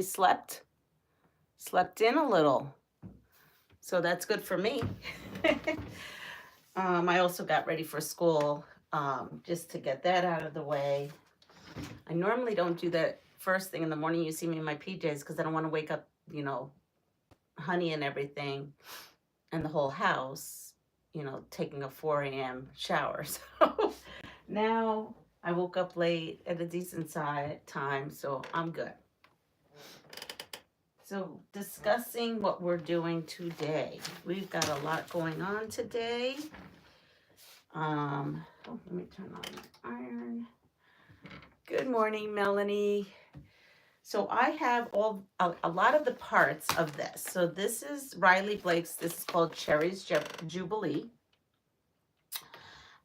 slept in a little. So that's good for me. I also got ready for school, just to get that out of the way. I normally don't do that first thing in the morning. You see me in my PJs because I don't want to wake up, honey and everything and the whole house, taking a 4 a.m. shower. So now I woke up late at a decent time, so I'm good. So discussing what we're doing today. We've got a lot going on today. Let me turn on my iron. Good morning, Melanie. So I have a lot of the parts of this. So this is Riley Blake's. This is called Cherries Jubilee.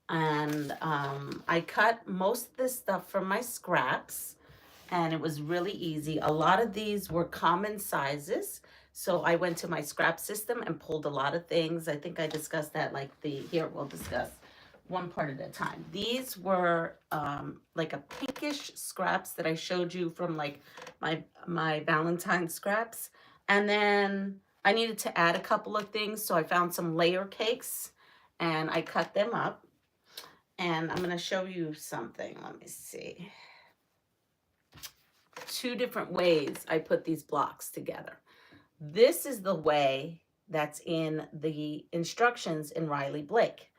And I cut most of this stuff from my scraps, and it was really easy. A lot of these were common sizes. So I went to my scrap system and pulled a lot of things. I think I discussed that, here we'll discuss one part at a time. These were like a pinkish scraps that I showed you from like my Valentines scraps. And then I needed to add a couple of things. So I found some layer cakes and I cut them up. And I'm going to show you something. Let me see. 2 different ways I put these blocks together. This is the way that's in the instructions in Riley Blake.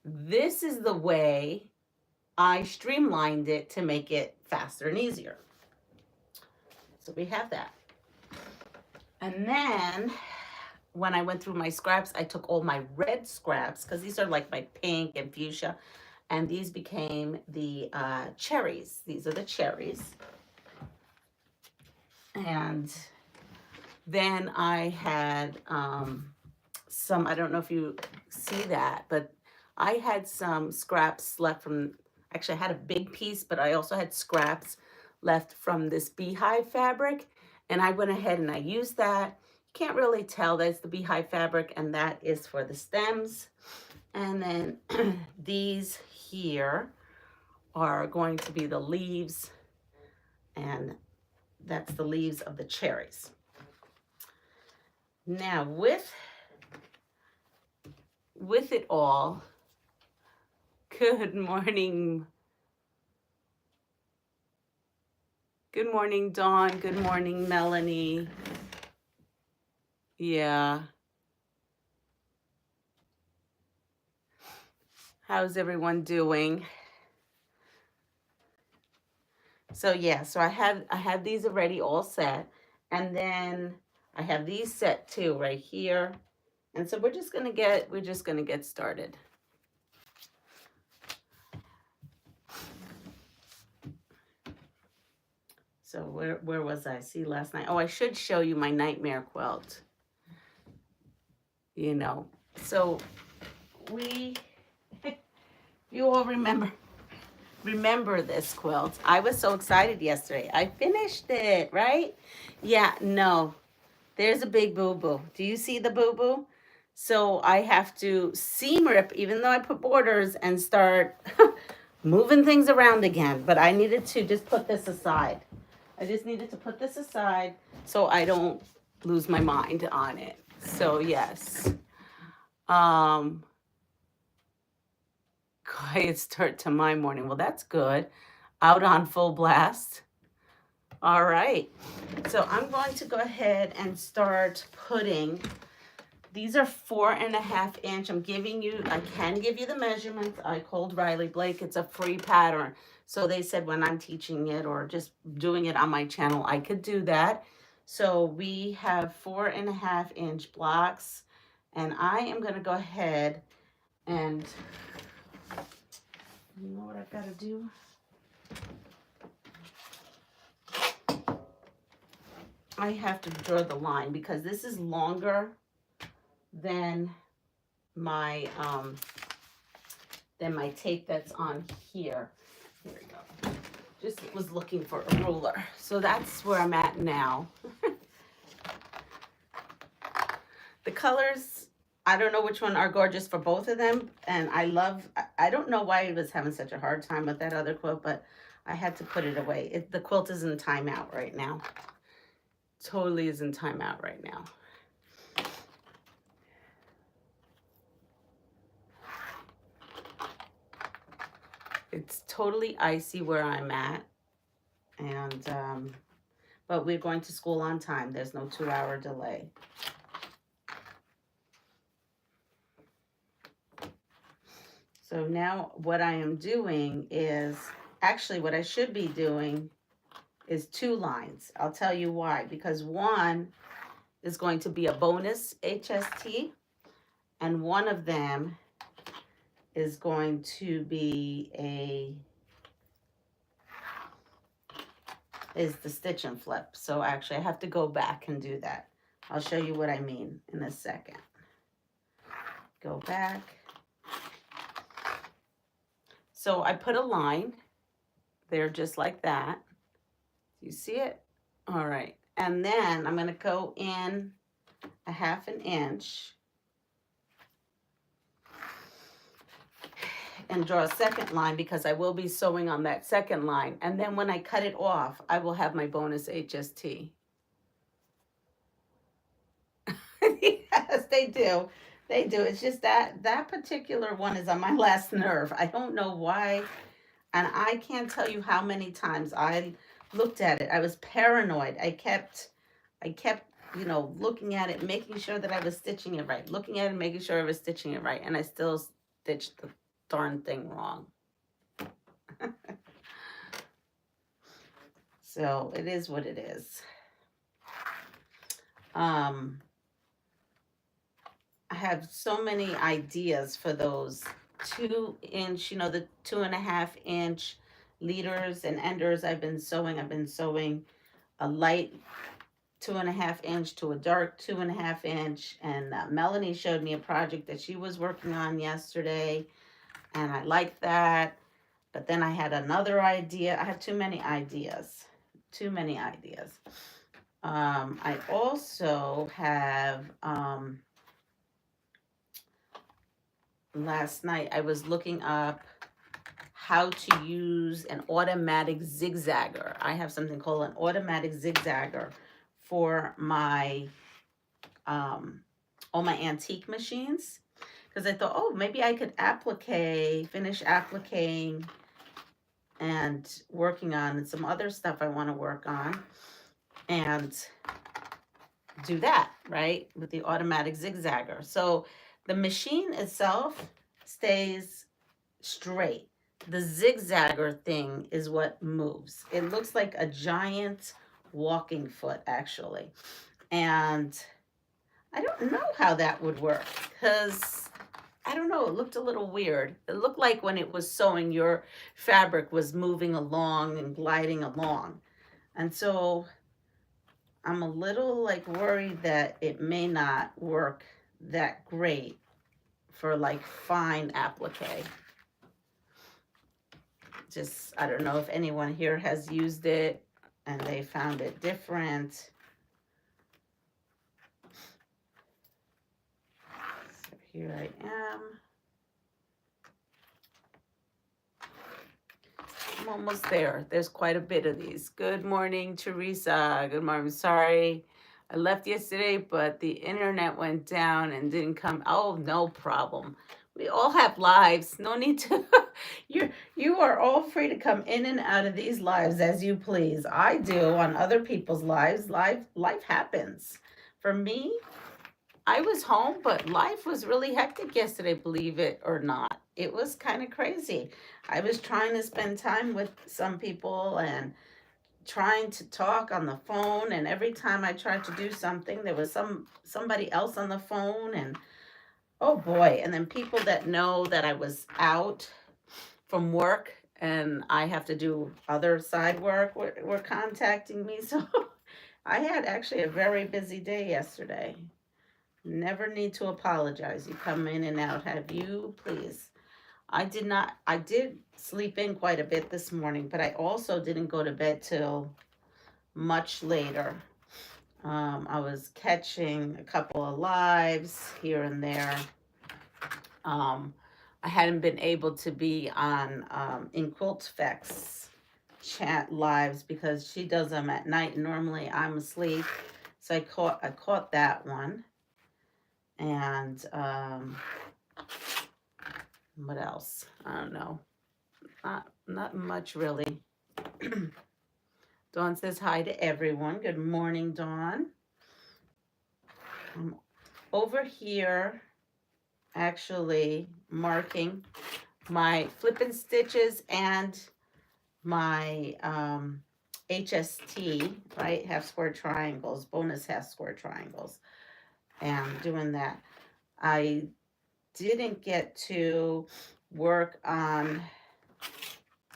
This is the way I streamlined it to make it faster and easier. So we have that. And then when I went through my scraps, I took all my red scraps because these are like my pink and fuchsia. And these became the cherries. These are the cherries. And then I had some, I don't know if you see that, but I had some scraps left from, actually I had a big piece, but I also had scraps left from this beehive fabric. And I went ahead and I used that. You can't really tell that's the beehive fabric, and that is for the stems. And then these here are going to be the leaves, and that's the leaves of the cherries. Now with it all, good morning. Good morning, Dawn. Good morning, Melanie. Yeah. How's everyone doing? So yeah, so I have these already all set, and then I have these set too right here. And so we're just gonna get started. So where was I? See, last night. Oh, I should show you my nightmare quilt. So you all remember this quilt. I was so excited yesterday. I finished it, right? Yeah, no. There's a big boo-boo. Do you see the boo-boo? So I have to seam rip, even though I put borders, and start moving things around again. But I needed to just put this aside. I just needed to put this aside so I don't lose my mind on it. So yes. Quiet start to my morning. Well, that's good. Out on full blast. All right. So I'm going to go ahead and start putting, these are 4.5 inch. I can give you the measurements. I called Riley Blake. It's a free pattern. So they said when I'm teaching it or just doing it on my channel, I could do that. So we have 4.5 inch blocks, and I am going to go ahead and, you know what I've got to do? I have to draw the line because this is longer than my tape that's on here. Here we go. Just was looking for a ruler. So that's where I'm at now. The colors, I don't know which one are gorgeous for both of them. And I don't know why I was having such a hard time with that other quilt, but I had to put it away. The quilt is in timeout right now. totally is in timeout right now. It's totally icy where I'm at, and but we're going to school on time. There's no 2-hour delay. So now what I am doing is, actually what I should be doing is 2 lines. I'll tell you why. Because one is going to be a bonus HST, and one of them is going to be the stitch and flip. So actually I have to go back and do that. I'll show you what I mean in a second. Go back. So I put a line there just like that. You see it? All right. And then I'm going to go in a 1/2 inch and draw a second line, because I will be sewing on that second line. And then when I cut it off, I will have my bonus HST. Yes, they do. They do. It's just that particular one is on my last nerve. I don't know why. And I can't tell you how many times I looked at it. I was paranoid. I kept, you know, looking at it, making sure that I was stitching it right. Looking at it, making sure I was stitching it right. And I still stitched the darn thing wrong. So it is what it is. I have so many ideas for those 2-inch, you know, the 2.5 inch leaders and enders. I've been sewing a light 2.5 inch to a dark 2.5 inch. And Melanie showed me a project that she was working on yesterday, and I liked that. But then I had another idea. I have too many ideas. I also have, last night I was looking up how to use an automatic zigzagger. I have something called an automatic zigzagger for my, all my antique machines. Because I thought, oh, maybe I could finish appliquing and working on some other stuff I want to work on, and do that, right, with the automatic zigzagger. So the machine itself stays straight. The zigzagger thing is what moves. It looks like a giant walking foot, actually. And I don't know how that would work, because I don't know, it looked a little weird. It looked like when it was sewing, your fabric was moving along and gliding along. And so I'm a little like worried that it may not work that great for like fine applique. Just, I don't know if anyone here has used it and they found it different. So here I am. I'm almost there. There's quite a bit of these. Good morning, Teresa. Good morning. Sorry, I left yesterday, but the internet went down and didn't come. Oh, no problem. We all have lives. No need to. You are all free to come in and out of these lives as you please. I do on other people's lives. Life happens. For me, I was home, but life was really hectic yesterday, believe it or not. It was kind of crazy. I was trying to spend time with some people and trying to talk on the phone, and every time I tried to do something, there was somebody else on the phone, and oh boy. And then people that know that I was out from work and I have to do other side work were contacting me. So I had actually a very busy day yesterday. Never need to apologize. You come in and out, have you please. I did sleep in quite a bit this morning, but I also didn't go to bed till much later. I was catching a couple of lives here and there. I hadn't been able to be on in Quiltfect's chat lives because she does them at night. Normally I'm asleep. So I caught that one. And what else? I don't know. Not much really. Dawn says hi to everyone. Good morning, Dawn. I'm over here actually marking my flip and stitches and my HST, right? Half square triangles, bonus half square triangles. And doing that. I didn't get to work on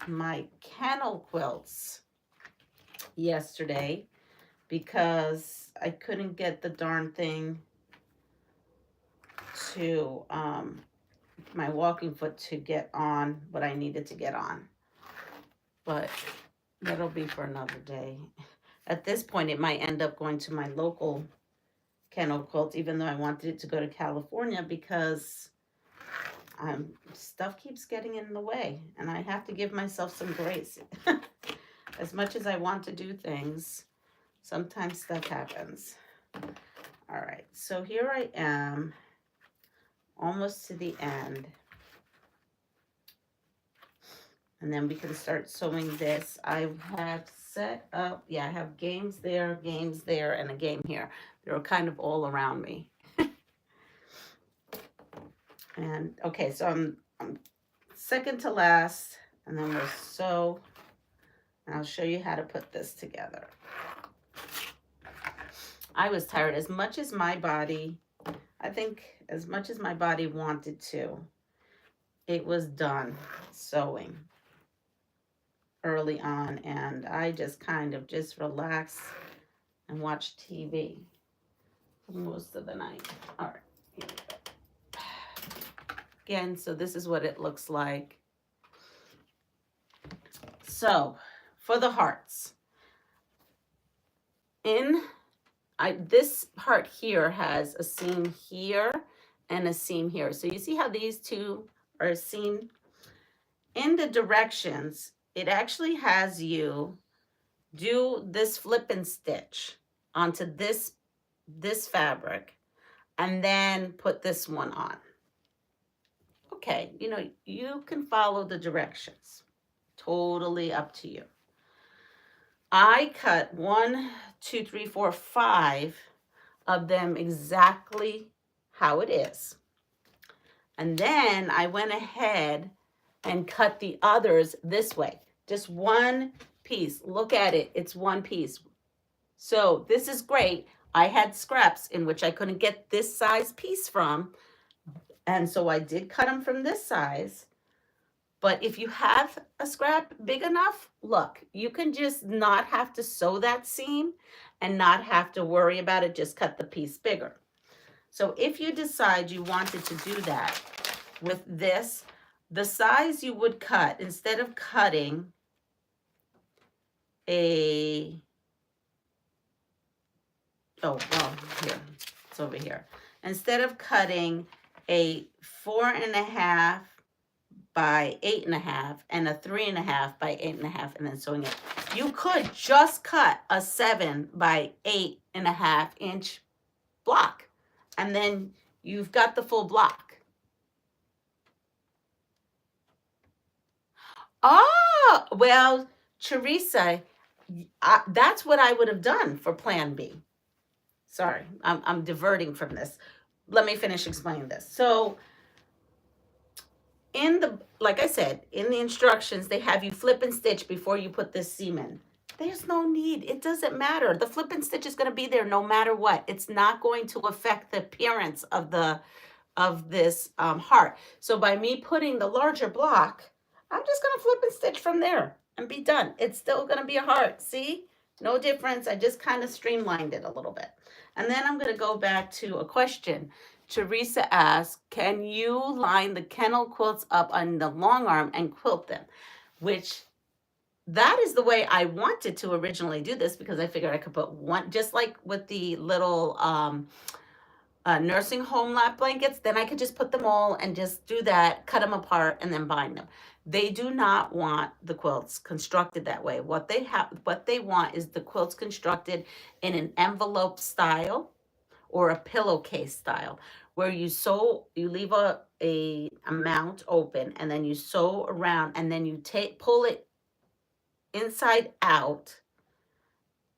my kennel quilts yesterday because I couldn't get the darn thing to my walking foot to get on what I needed to get on. But that'll be for another day. At this point, it might end up going to my local kennel quilt, even though I wanted it to go to California because stuff keeps getting in the way, and I have to give myself some grace. As much as I want to do things, sometimes stuff happens. All right, so here I am, almost to the end. And then we can start sewing this. I have set up, yeah, I have games there, and a game here. They're kind of all around me. And okay, so I'm second to last, and then we'll sew, and I'll show you how to put this together. I was tired as much as my body, I think as much as my body wanted to, it was done sewing early on, and I just kind of just relaxed and watched TV for most of the night. All right, here we go. Again, so this is what it looks like. So for the hearts, this heart here has a seam here and a seam here. So you see how these two are seamed? In the directions, it actually has you do this flip and stitch onto this fabric and then put this one on. Okay, you know, you can follow the directions. Totally up to you. I cut 1, 2, 3, 4, 5 of them exactly how it is. And then I went ahead and cut the others this way. Just one piece. Look at it. It's one piece. So this is great. I had scraps in which I couldn't get this size piece from. And so I did cut them from this size. But if you have a scrap big enough, look, you can just not have to sew that seam and not have to worry about it. Just cut the piece bigger. So if you decide you wanted to do that with this, the size you would cut, instead of cutting here, it's over here. Instead of cutting a 4.5 by 8.5 and a 3.5 by 8.5 and then sewing it, you could just cut a 7 by 8.5 inch block, and then you've got the full block. Oh, well, Teresa, that's what I would have done for Plan B. Sorry, I'm diverting from this. Let me finish explaining this. So like I said, in the instructions, they have you flip and stitch before you put this seam in. There's no need. It doesn't matter. The flip and stitch is going to be there no matter what. It's not going to affect the appearance of this heart. So by me putting the larger block, I'm just going to flip and stitch from there and be done. It's still going to be a heart. See? No difference. I just kind of streamlined it a little bit. And then I'm going to go back to a question. Teresa asked, can you line the kennel quilts up on the long arm and quilt them? Which, that is the way I wanted to originally do this, because I figured I could put one, just like with the little nursing home lap blankets, then I could just put them all and just do that, cut them apart and then bind them. They do not want the quilts constructed that way. What they want is the quilts constructed in an envelope style or a pillowcase style, where you leave a amount open, and then you sew around, and then you pull it inside out,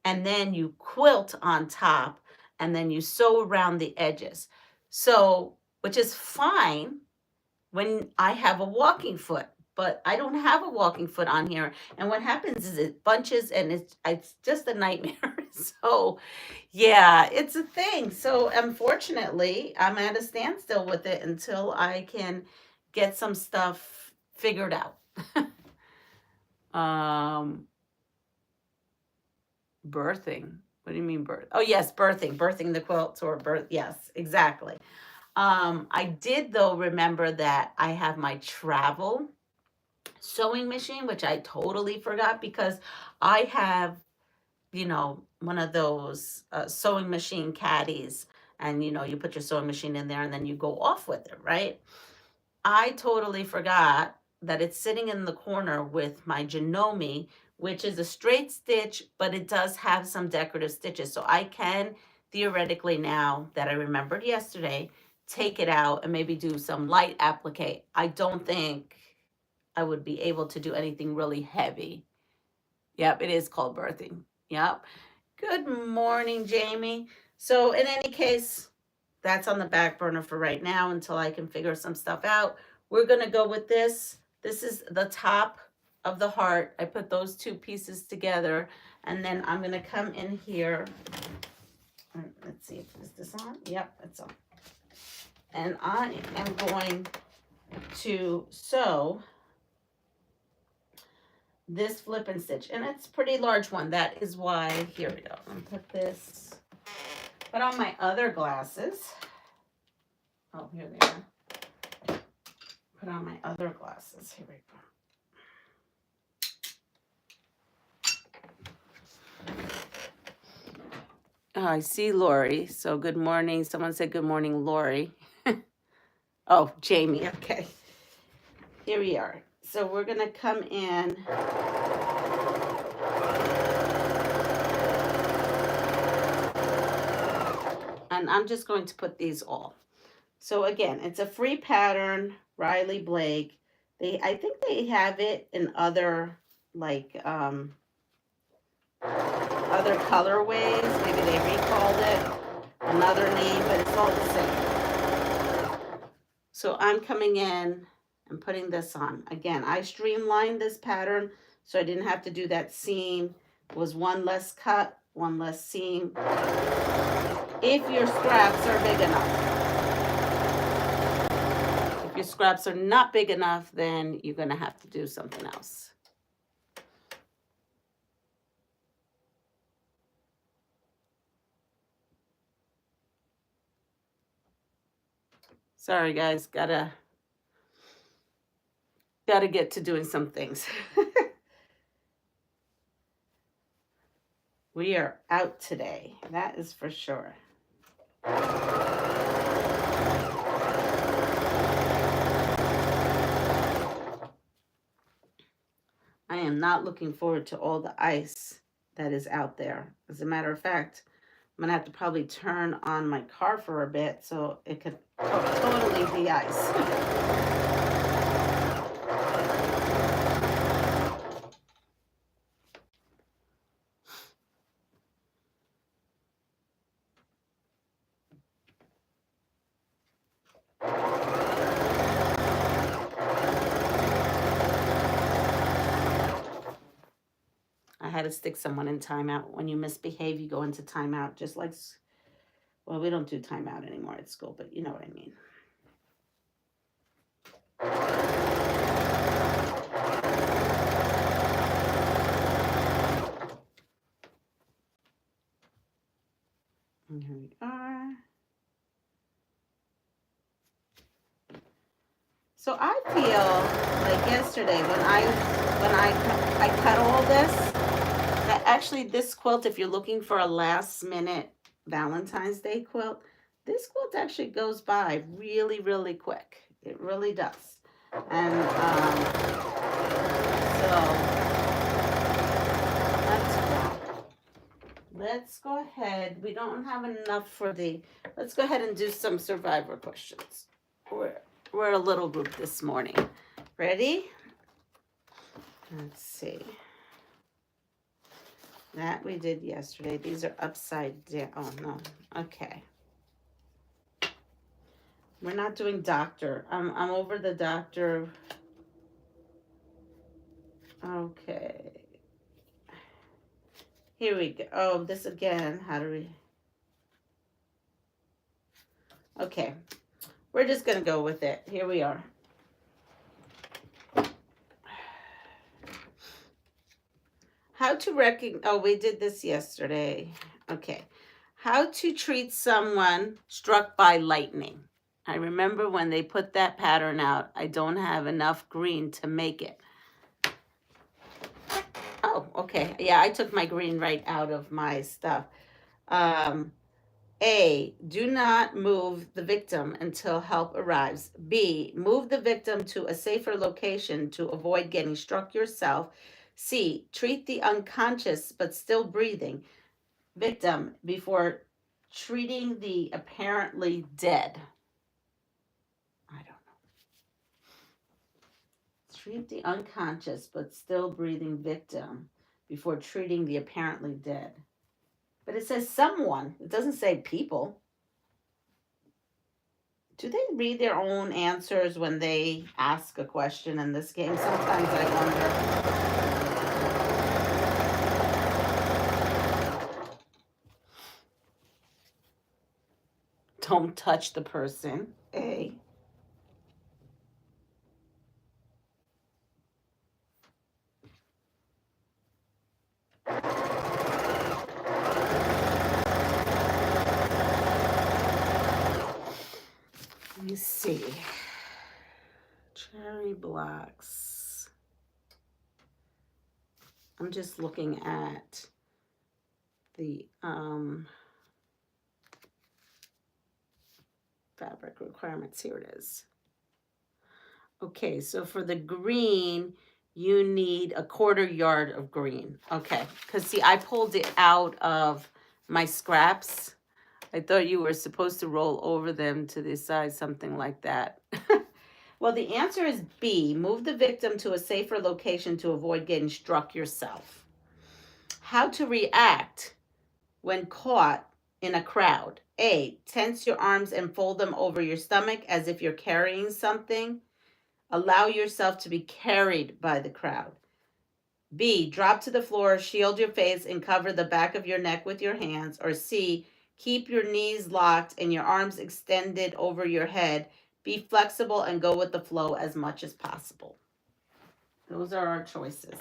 and then you quilt on top, and then you sew around the edges. So, which is fine when I have a walking foot, but I don't have a walking foot on here. And what happens is it bunches, and it's just a nightmare. So, yeah, it's a thing. So, unfortunately, I'm at a standstill with it until I can get some stuff figured out. Birthing. What do you mean birth? Oh, yes, birthing the quilts, or birth. Yes, exactly. I did, though, remember that I have my travel sewing machine, which I totally forgot, because I have, one of those sewing machine caddies, and, you put your sewing machine in there and then you go off with it, right? I totally forgot that it's sitting in the corner with my Janome, which is a straight stitch, but it does have some decorative stitches. So I can theoretically, now that I remembered yesterday, take it out and maybe do some light applique. I don't think I would be able to do anything really heavy. Yep, it is called birthing. Yep. Good morning, Jamie. So in any case, that's on the back burner for right now until I can figure some stuff out. We're going to go with this. This is the top of the heart. I put those two pieces together, and then I'm going to come in here. Let's see, is this on? Yep, it's on. And I am going to sew this flip and stitch, and it's a pretty large one. That is why, here we go. I'm gonna put on my other glasses. Oh, here they are. Put on my other glasses. Here we go. Oh, I see Lori. So good morning. Someone said good morning, Lori. Oh, Jamie. Okay. Here we are. So we're going to come in. And I'm just going to put these all. So again, it's a free pattern, Riley Blake. I think they have it in other, like, other colorways. Maybe they recalled it another name, but it's all the same. So I'm coming in and putting this on. Again, I streamlined this pattern so I didn't have to do that seam. It was one less cut, one less seam. If your scraps are big enough. If your scraps are not big enough, then you're going to have to do something else. Sorry, guys. Gotta get to doing some things. We are out today. That is for sure. I am not looking forward to all the ice that is out there. As a matter of fact, I'm going to have to probably turn on my car for a bit so it could totally de-ice. I had to stick someone in timeout. When you misbehave, you go into timeout. Just like, well, we don't do timeout anymore at school, but you know what I mean. And here we are. So I feel like yesterday when I cut all this, that actually this quilt, if you're looking for a last minute Valentine's Day quilt, this quilt actually goes by really, really quick. It really does. And so let's go ahead. We don't have enough for the, let's go ahead and do some survivor questions. We're a little group this morning. Ready? Let's see. That we did yesterday. These are upside down. Oh, no. Okay. We're not doing doctor. I'm over the doctor. Okay. Here we go. Oh, this again. How do we? Okay. We're just going to go with it. Here we are. How to recognize, oh, we did this yesterday. Okay. How to treat someone struck by lightning. I remember when they put that pattern out, I don't have enough green to make it. Oh, okay. Yeah, I took my green right out of my stuff. A, do not move the victim until help arrives. B, move the victim to a safer location to avoid getting struck yourself. C, treat the unconscious but still breathing victim before treating the apparently dead. I don't know. Treat the unconscious but still breathing victim before treating the apparently dead. But it says someone. It doesn't say people. Do they read their own answers when they ask a question in this game? Sometimes I wonder. Don't touch the person. A. Let me see. Cherry blocks. I'm just looking at the fabric requirements. Here it is. Okay, so for the green, you need a 1/4 yard of green. Okay, because see, I pulled it out of my scraps. I thought you were supposed to roll over them to the side, something like that. Well, the answer is B. Move the victim to a safer location to avoid getting struck yourself. How to react when caught in a crowd. A. Tense your arms and fold them over your stomach as if you're carrying something. Allow yourself to be carried by the crowd. B. Drop to the floor, shield your face, and cover the back of your neck with your hands. Or C. Keep your knees locked and your arms extended over your head. Be flexible and go with the flow as much as possible. Those are our choices.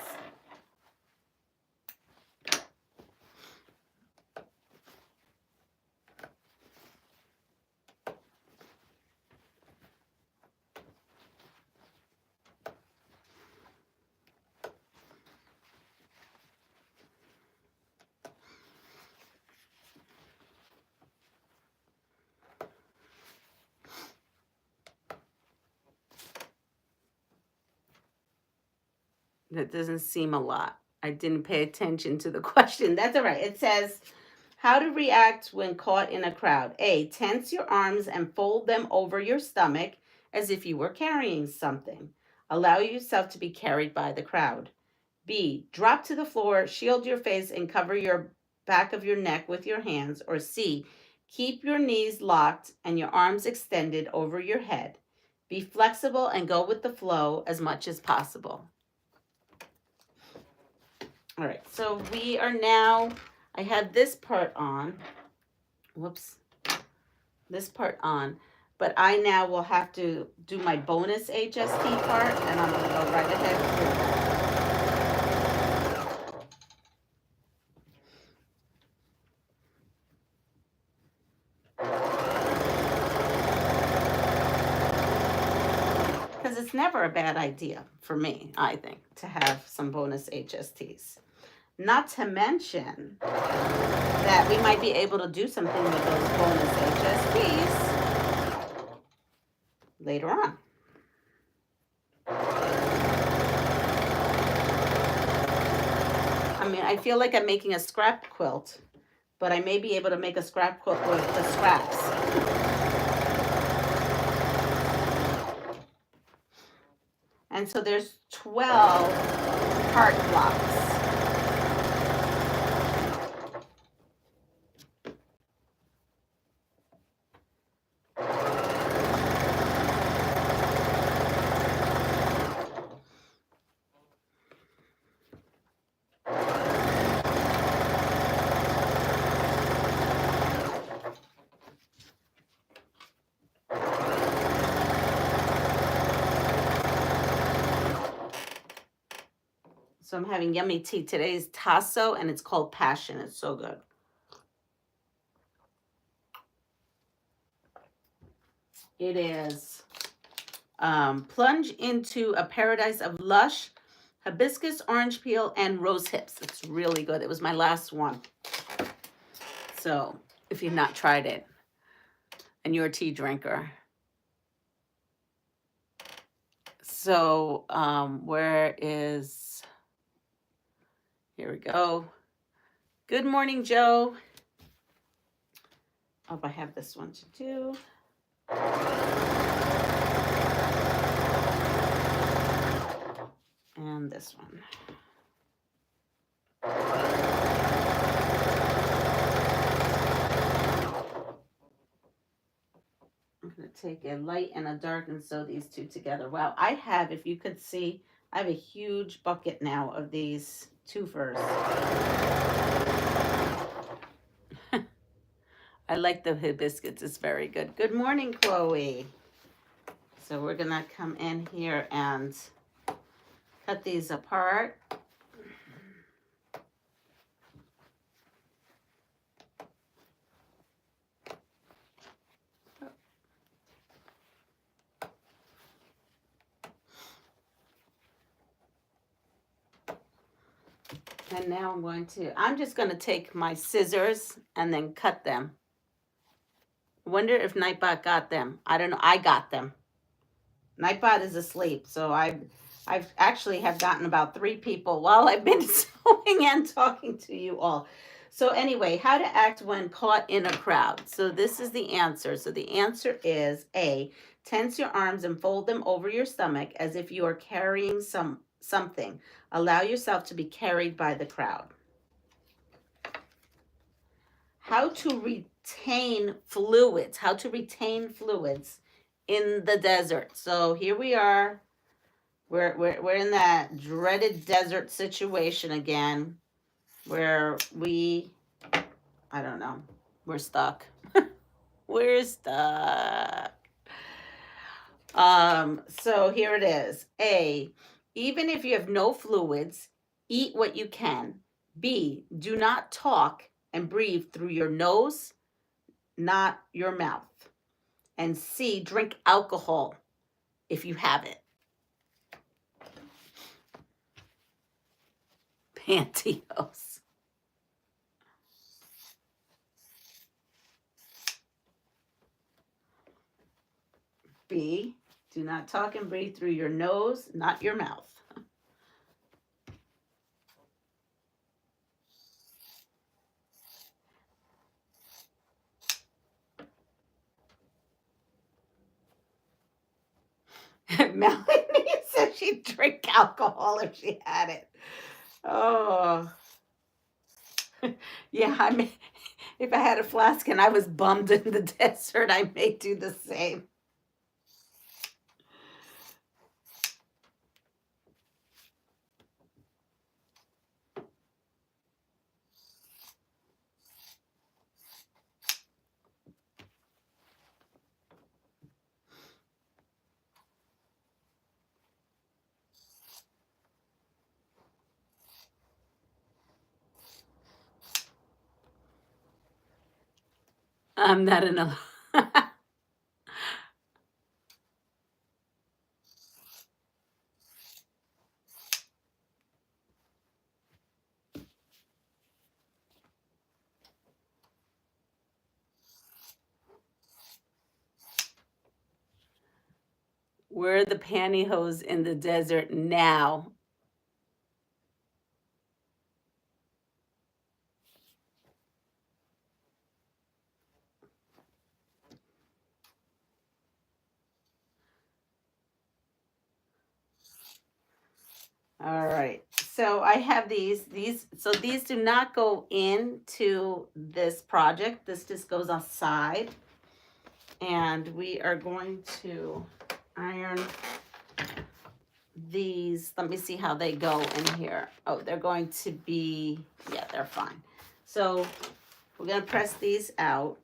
That doesn't seem a lot. I didn't pay attention to the question. That's all right. It says, how to react when caught in a crowd. A, tense your arms and fold them over your stomach as if you were carrying something. Allow yourself to be carried by the crowd. B, drop to the floor, shield your face, and cover your back of your neck with your hands. Or C, keep your knees locked and your arms extended over your head. Be flexible and go with the flow as much as possible. All right, so we are now, I have this part on. Whoops. This part on. But I now will have to do my bonus HST part, and I'm going to go right ahead through that. Because it's never a bad idea for me, I think, to have some bonus HSTs. Not to mention that we might be able to do something with those bonus HSTs later on. I mean, I feel like I'm making a scrap quilt, but I may be able to make a scrap quilt with the scraps. And so there's 12 heart blocks. So I'm having yummy tea. Today's tasso, and it's called Passion. It's so good. It is plunge into a paradise of lush hibiscus, orange peel, and rose hips. It's really good. It was my last one. So if you've not tried it and you're a tea drinker. So where is, here we go. Good morning, Joe. Oh, I have this one to do. And this one. I'm going to take a light and a dark and sew these two together. Wow, I have, if you could see, I have a huge bucket now of these twofers. I like the hibiscus. It's very good. Good morning, Chloe. So we're going to come in here and cut these apart. And now I'm just going to take my scissors and then cut them. Wonder if Nightbot got them. I don't know. I got them. Nightbot is asleep. So I've actually have gotten about 3 people while I've been sewing and talking to you all. So anyway, how to act when caught in a crowd. So this is the answer. So the answer is A, tense your arms and fold them over your stomach as if you are carrying something. Allow yourself to be carried by the crowd. How to retain fluids. How to retain fluids in the desert. So here we are. We're in that dreaded desert situation again, where I don't know, we're stuck. We're stuck. So here it is. A, even if you have no fluids, eat what you can. B, do not talk and breathe through your nose, not your mouth. And C, drink alcohol if you have it. Pantyhose. B, do not talk and breathe through your nose, not your mouth. Melanie said she'd drink alcohol if she had it. Oh. Yeah, I mean, if I had a flask and I was bummed in the desert, I may do the same. I'm not enough. We're the pantyhose in the desert now. All right. So I have these do not go into this project. This just goes aside. And we are going to iron these. Let me see how they go in here. Oh, they're going to be, yeah, they're fine. So we're going to press these out.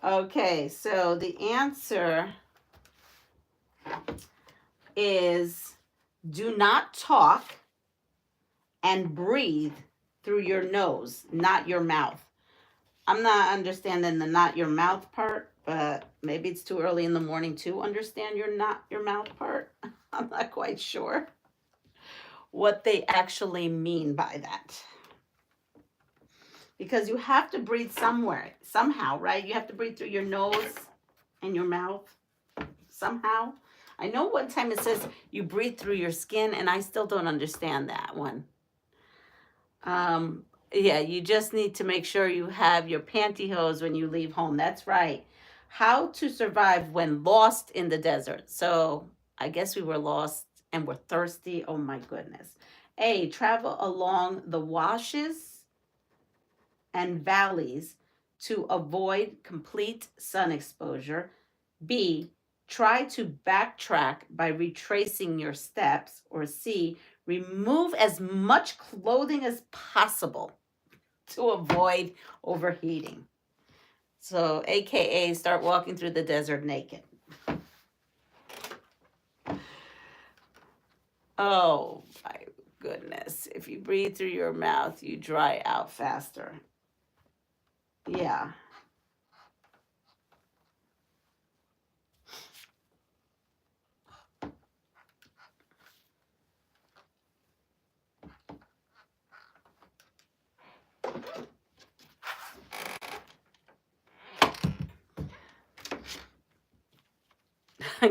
Okay, so the answer is do not talk and breathe through your nose, not your mouth. I'm not understanding the not your mouth part, but maybe it's too early in the morning to understand your not your mouth part. I'm not quite sure what they actually mean by that. Because you have to breathe somewhere, somehow, right? You have to breathe through your nose and your mouth somehow. I know one time it says you breathe through your skin, and I still don't understand that one. Yeah, you just need to make sure you have your pantyhose when you leave home. That's right. How to survive when lost in the desert. So I guess we were lost and we're thirsty. Oh my goodness. A, travel along the washes and valleys to avoid complete sun exposure. B, try to backtrack by retracing your steps. Or C, remove as much clothing as possible to avoid overheating. So, AKA, start walking through the desert naked. Oh my goodness. If you breathe through your mouth, you dry out faster. Yeah.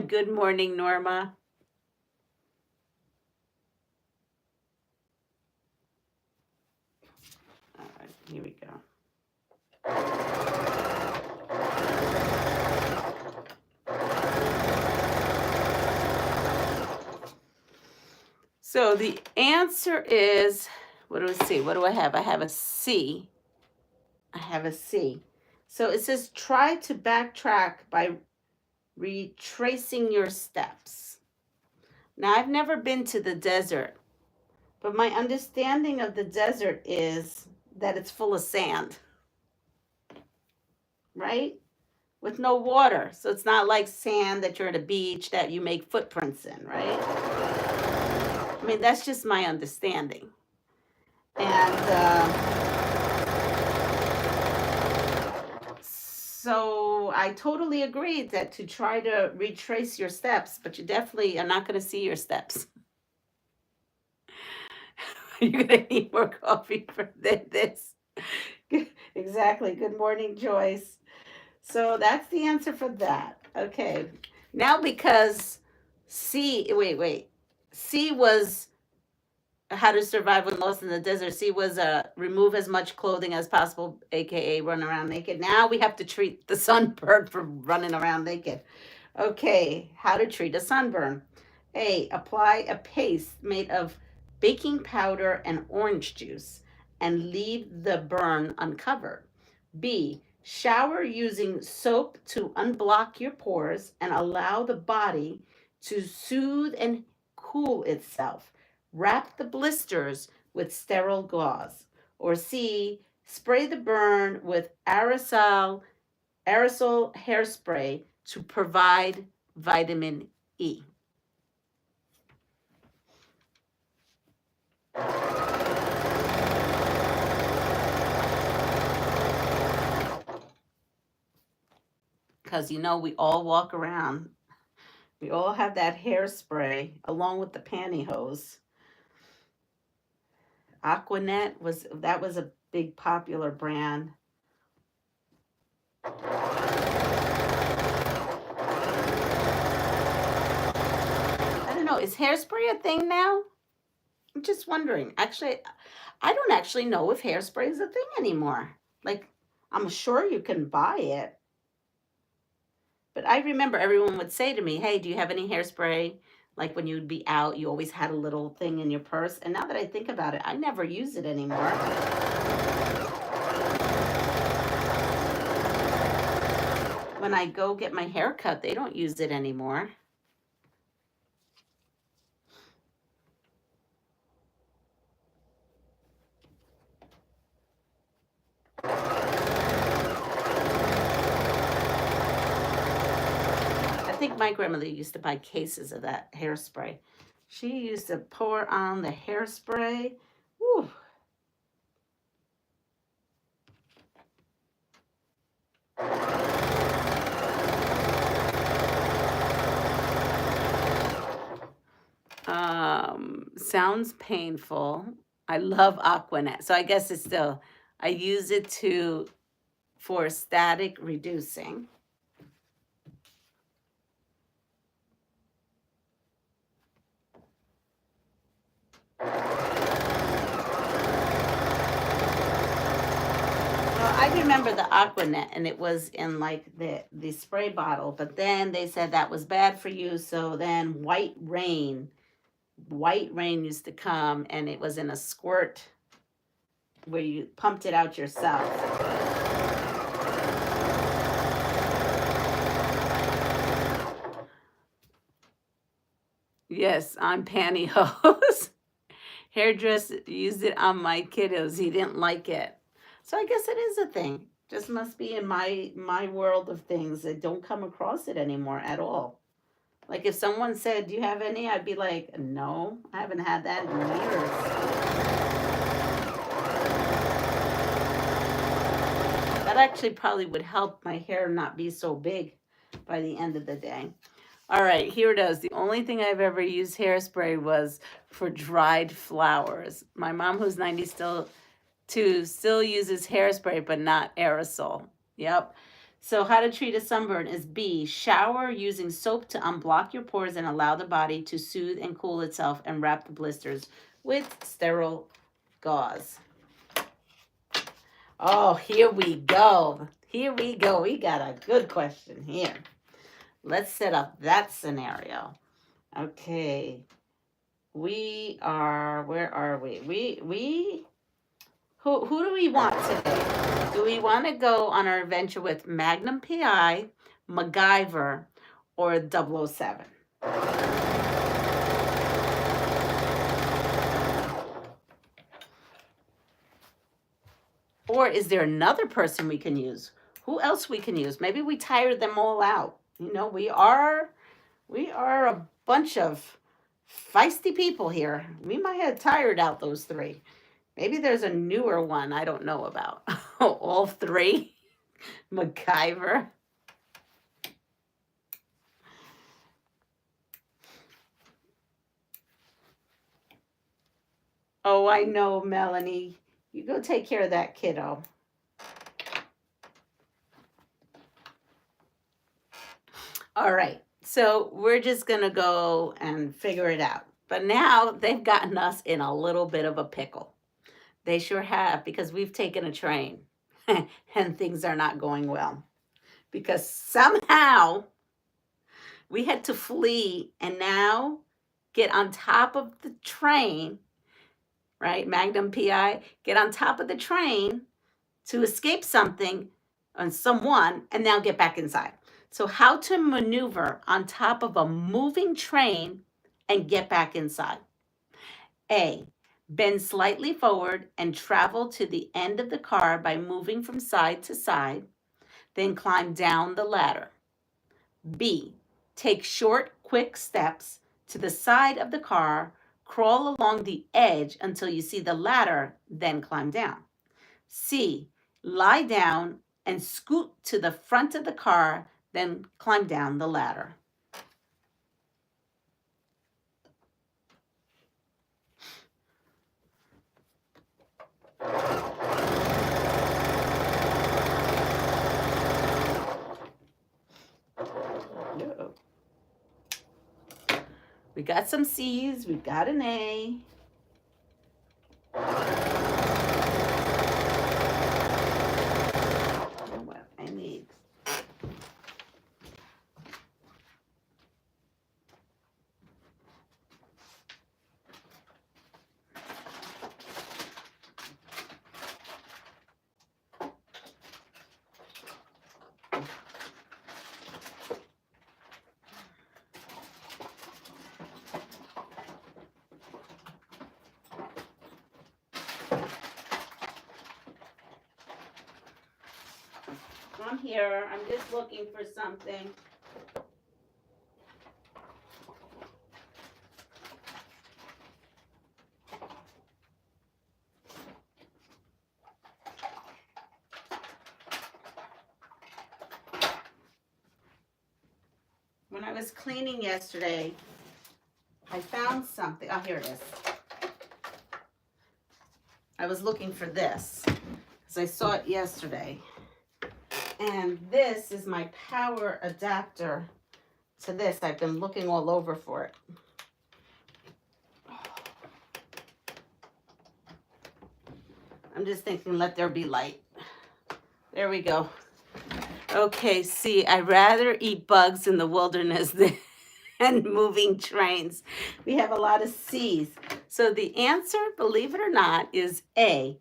Good morning, Norma. All right, here we go. So the answer is, what do I see? What do I have? I have a C. I have a C. So it says try to backtrack by retracing your steps. Now, I've never been to the desert, but my understanding of the desert is that it's full of sand, right? With no water. So it's not like sand that you're at a beach that you make footprints in, right? I mean, that's just my understanding. And so I totally agree that to try to retrace your steps, but you definitely are not going to see your steps. You're going to need more coffee for this. Exactly. Good morning, Joyce. So that's the answer for that. Okay. Now, because C was how to survive when lost in the desert. C was remove as much clothing as possible, aka run around naked. Now we have to treat the sunburn for running around naked. Okay, how to treat a sunburn. A, apply a paste made of baking powder and orange juice and leave the burn uncovered. B, shower using soap to unblock your pores and allow the body to soothe and cool itself. Wrap the blisters with sterile gauze. Or C, spray the burn with aerosol hairspray to provide vitamin E. Because we all walk around, we all have that hairspray along with the pantyhose. Aquanet was a big popular brand. I don't know. Is hairspray a thing now? I'm just wondering. Actually, I don't actually know if hairspray is a thing anymore. Like, I'm sure you can buy it. But I remember everyone would say to me, hey, do you have any hairspray? Like when you'd be out, you always had a little thing in your purse. And now that I think about it, I never use it anymore. When I go get my hair cut, they don't use it anymore. I think my grandmother used to buy cases of that hairspray. She used to pour on the hairspray. Whew. Sounds painful. I love Aquanet. So I guess it's still, I use it for static reducing. I remember the Aquanet, and it was in like the spray bottle, but then they said that was bad for you. So then White Rain used to come, and it was in a squirt where you pumped it out yourself. Yes, on pantyhose. Hairdresser used it on my kiddos. He didn't like it. So I guess it is a thing. Just must be in my world of things. I don't come across it anymore at all. Like if someone said, do you have any? I'd be like, no, I haven't had that in years. That actually probably would help my hair not be so big by the end of the day. All right, here it is. The only thing I've ever used hairspray was for dried flowers. My mom, who's 90 still uses hairspray, but not aerosol. Yep. So how to treat a sunburn is B, shower using soap to unblock your pores and allow the body to soothe and cool itself, and wrap the blisters with sterile gauze. Oh, here we go. Here we go. We got a good question here. Let's set up that scenario. Okay. Where are we? Who do we want today? Do we want to go on our adventure with Magnum PI, MacGyver, or 007? Or is there another person we can use? Who else we can use? Maybe we tired them all out. You know, we are a bunch of feisty people here. We might have tired out those three. Maybe there's a newer one I don't know about. All three? MacGyver. Oh, I know, Melanie. You go take care of that kiddo. All right. So we're just going to go and figure it out. But now they've gotten us in a little bit of a pickle. They sure have, because we've taken a train and things are not going well. Because somehow we had to flee and now get on top of the train, right? Magnum PI, get on top of the train to escape something and someone, and now get back inside. So how to maneuver on top of a moving train and get back inside? A, bend slightly forward and travel to the end of the car by moving from side to side, then climb down the ladder. B, take short, quick steps to the side of the car, crawl along the edge until you see the ladder, then climb down. C, lie down and scoot to the front of the car, then climb down the ladder. We got some C's. We got an A. What I need. I'm here. I'm just looking for something. When I was cleaning yesterday, I found something. Oh, here it is. I was looking for this because I saw it yesterday. And this is my power adapter to this. I've been looking all over for it. I'm just thinking, let there be light. There we go. Okay, see, I'd rather eat bugs in the wilderness than moving trains. We have a lot of C's. So the answer, believe it or not, is A.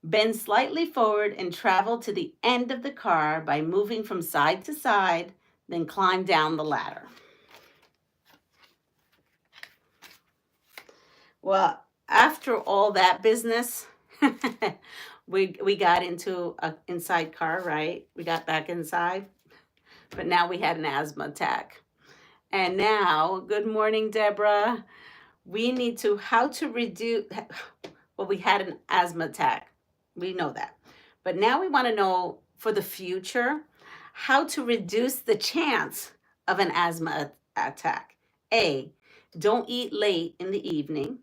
Bend slightly forward and travel to the end of the car by moving from side to side, then climb down the ladder. Well, after all that business, we got into an inside car, right? We got back inside, but now we had an asthma attack. And now, good morning, Deborah. We need to, how to reduce, well, we had an asthma attack. We know that. But now we want to know for the future, how to reduce the chance of an asthma attack. A, don't eat late in the evening.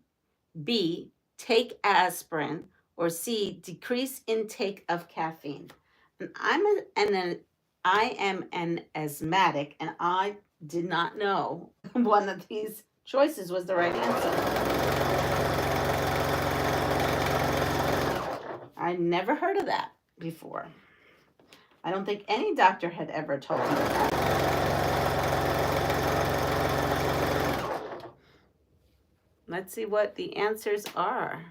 B, take aspirin. Or C, decrease intake of caffeine. And I am an asthmatic, and I did not know one of these choices was the right answer. I never heard of that before. I don't think any doctor had ever told me that. Let's see what the answers are.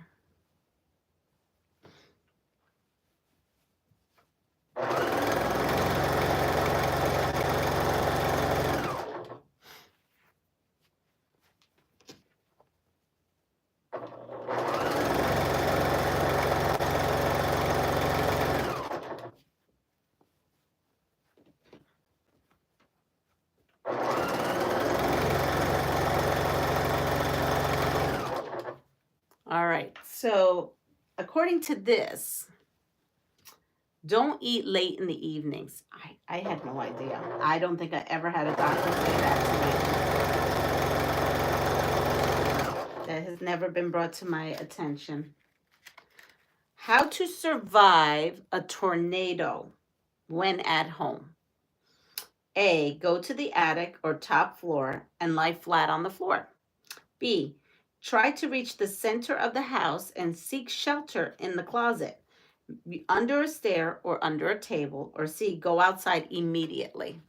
All right, so according to this, don't eat late in the evenings. I had no idea. I don't think I ever had a doctor say that to me. That has never been brought to my attention. How to survive a tornado when at home. A, go to the attic or top floor and lie flat on the floor. B, try to reach the center of the house and seek shelter in the closet, under a stair or under a table. Or C, go outside immediately.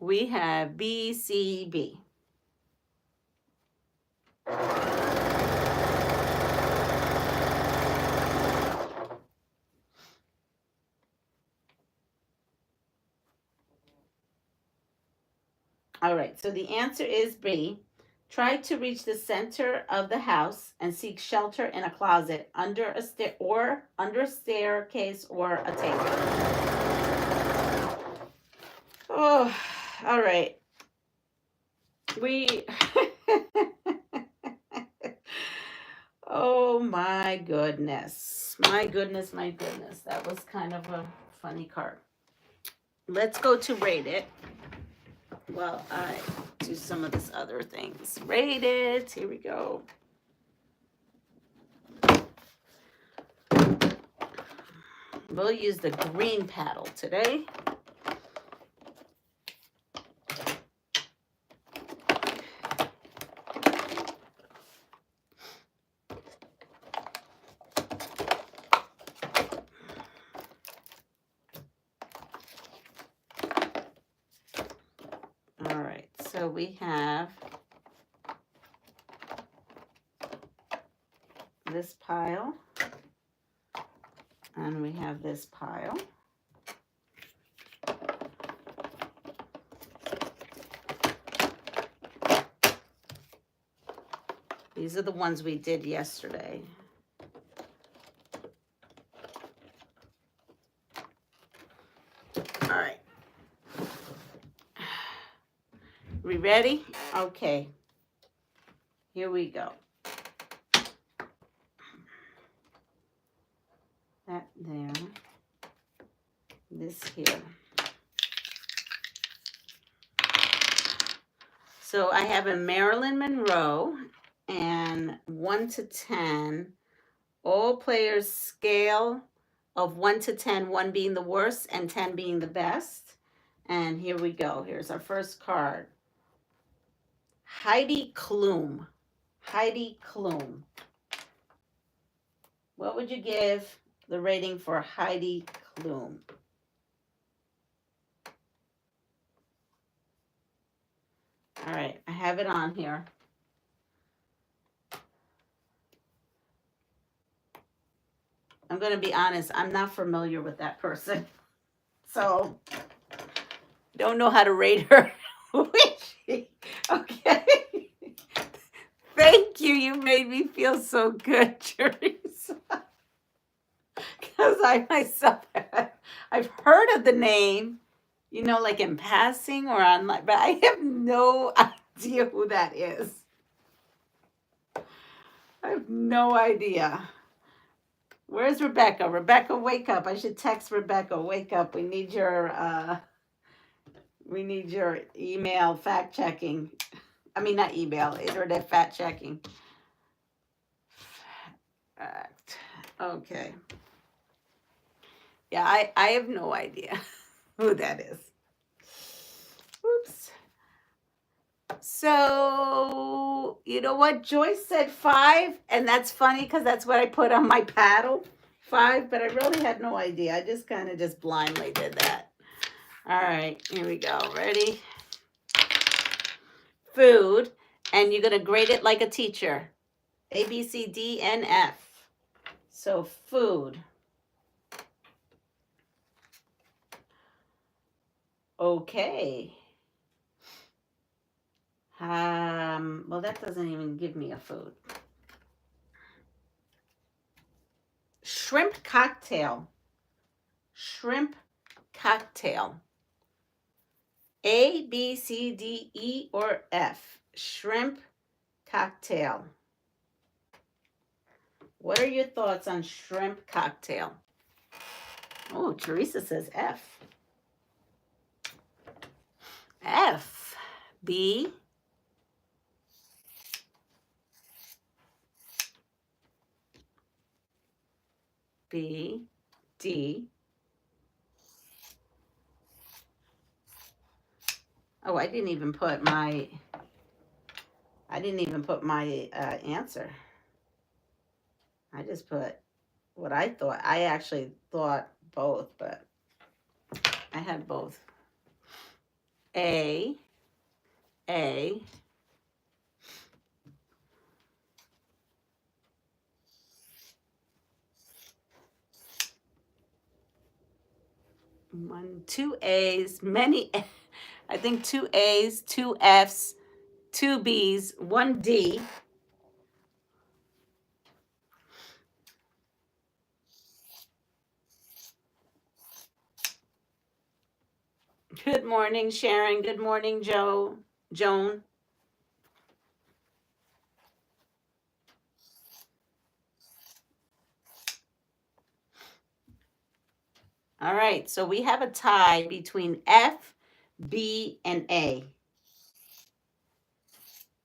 We have B, C, B. All right, so the answer is B. Try to reach the center of the house and seek shelter in a closet, under a staircase or a table. Oh, all right. Oh my goodness. My goodness. That was kind of a funny card. Let's go to rate it. while I do some of this other things. Rate it. Here we go. We'll use the green paddle today. All right, so we have this pile, and we have this pile. These are the ones we did yesterday. All right. We ready? Okay. Here we go. That there. This here. So I have a Marilyn Monroe and 1 to 10. All players scale of 1 to 10, 1 being the worst and 10 being the best. And here we go. Here's our first card. Heidi Klum. Heidi Klum. What would you give the rating for Heidi Klum? All right, I have it on here. I'm going to be honest, I'm not familiar with that person. So, don't know how to rate her. Okay. Thank you. You made me feel so good, Cherries. Because I myself, I've heard of the name, you know, like in passing or online, but I have no idea who that is. I have no idea. Where's Rebecca? Rebecca, wake up. I should text Rebecca. Wake up. We need your email fact checking. I mean, not email, internet fact checking. Fact. Okay. Yeah, I have no idea who that is. Oops. So, you know what? Joyce said 5, and that's funny because that's what I put on my paddle. 5, but I really had no idea. I just kind of just blindly did that. All right, here we go. Ready? Food, and you're going to grade it like a teacher. A, B, C, D, and F. So, food. Okay. Well, that doesn't even give me a food. Shrimp cocktail. Shrimp cocktail. A, B, C, D, E, or F. Shrimp cocktail. What are your thoughts on shrimp cocktail? Oh, Teresa says F. F. B. B. D. Oh, I didn't even put my answer. I just put what I thought. I actually thought both, but I had both. A. 1, 2 A's, many, I think 2 A's, 2 F's, 2 B's, 1 D. Good morning, Sharon. Good morning, Joan. All right, so we have a tie between F, B, and A.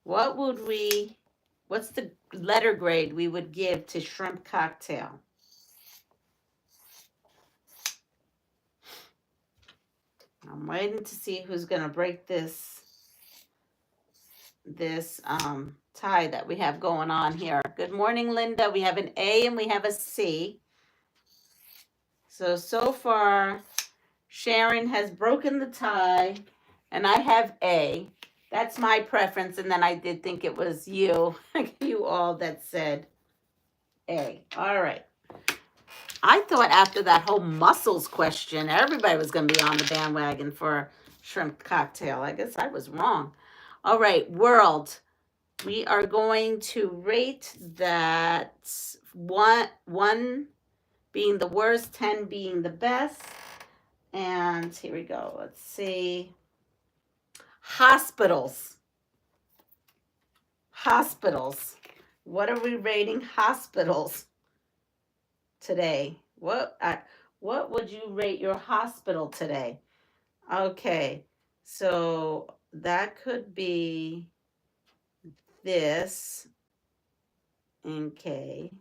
What's the letter grade we would give to shrimp cocktail? I'm waiting to see who's going to break this tie that we have going on here. Good morning, Linda. We have an A and we have a C. So far, Sharon has broken the tie, and I have A. That's my preference, and then I did think it was you, you all that said A. All right. I thought after that whole mussels question, everybody was going to be on the bandwagon for shrimp cocktail. I guess I was wrong. All right, world. We are going to rate that one being the worst, 10 being the best. And here we go. Let's see. Hospitals. Hospitals. What are we rating hospitals today? What would you rate your hospital today? Okay. So that could be this in K.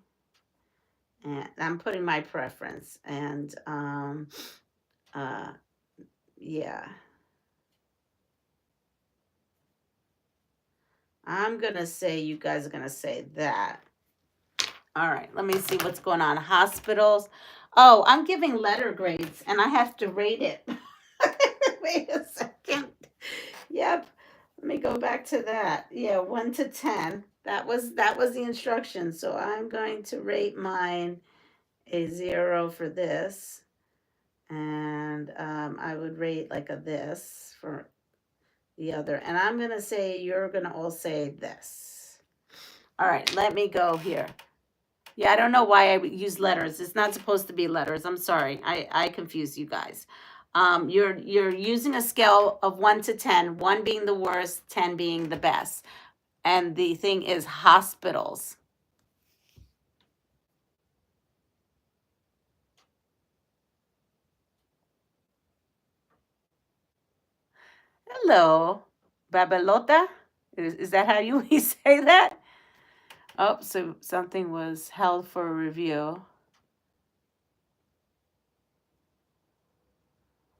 And I'm putting my preference. And yeah. I'm going to say you guys are going to say that. All right, let me see what's going on. Hospitals. Oh, I'm giving letter grades, and I have to rate it. Wait a second. Yep. Let me go back to that. Yeah, 1 to 10. That was the instruction. So I'm going to rate mine a 0 for this. And I would rate like a this for the other. And I'm going to say, you're going to all say this. All right, let me go here. Yeah, I don't know why I use letters. It's not supposed to be letters. I'm sorry. I confuse you guys. You're using a scale of 1 to 10, 1 being the worst, 10 being the best. And the thing is hospitals. Hello, Babalota. Is that how you say that? Oh, so something was held for review.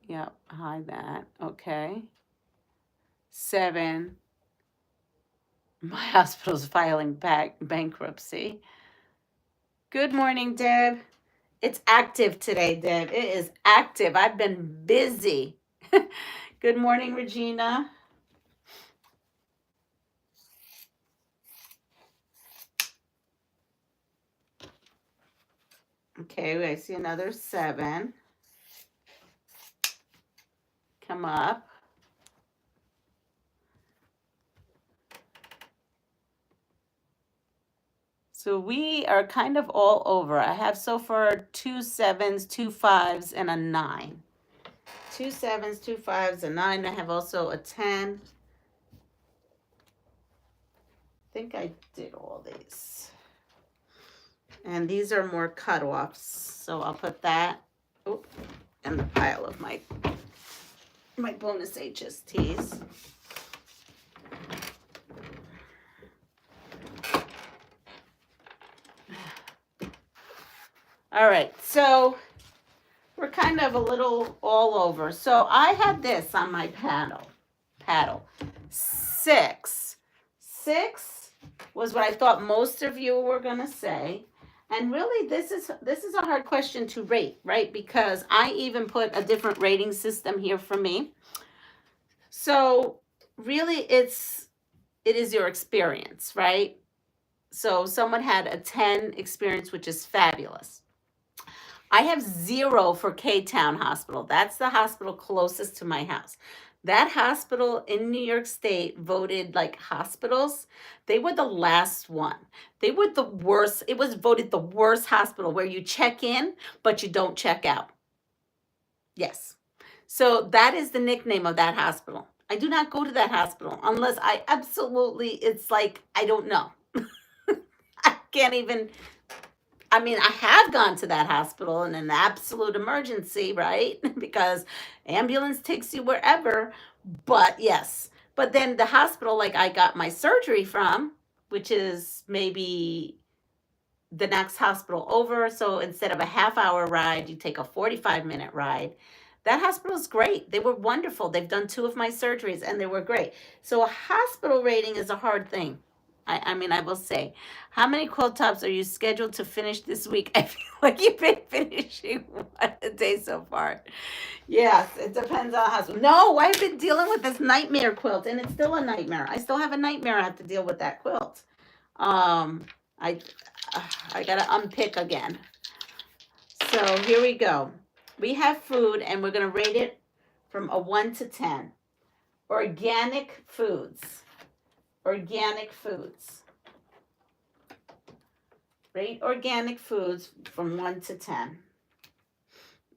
Yep, hide that. Okay. 7. My hospital's filing bankruptcy. Good morning, Deb. It's active today, Deb. It is active. I've been busy. Good morning, Regina. Okay, I see another 7. Come up. So we are kind of all over. I have so far 2 7s, 2 5s, and a 9. 2 7s, 2 5s, a 9. I have also a 10. I think I did all these. And these are more cutoffs. So I'll put that in the pile of my bonus HSTs. All right, so we're kind of a little all over. So I had this on my paddle. 6. 6 was what I thought most of you were going to say. And really, this is a hard question to rate, right? Because I even put a different rating system here for me. So really, it is your experience, right? So someone had a 10 experience, which is fabulous. I have 0 for K-Town Hospital. That's the hospital closest to my house. That hospital in New York State voted like hospitals. They were the last one. They were the worst. It was voted the worst hospital where you check in, but you don't check out. Yes. So that is the nickname of that hospital. I do not go to that hospital unless I absolutely, it's like, I don't know. I can't even, I mean, I have gone to that hospital in an absolute emergency, right? Because ambulance takes you wherever. But yes, But then the hospital, like I got my surgery from, which is maybe the next hospital over. So instead of a half-hour ride, you take a 45-minute ride. That hospital is great. They were wonderful. They've done 2 of my surgeries and they were great. So a hospital rating is a hard thing. I mean, I will say, how many quilt tops are you scheduled to finish this week? I feel like you've been finishing one a day so far. Yes, it depends on the hospital. No, I've been dealing with this nightmare quilt, and it's still a nightmare. I still have a nightmare. I have to deal with that quilt. I gotta unpick again. So here we go. We have food, and we're gonna rate it from a 1 to 10. Organic foods. Organic foods. Rate organic foods from 1 to 10.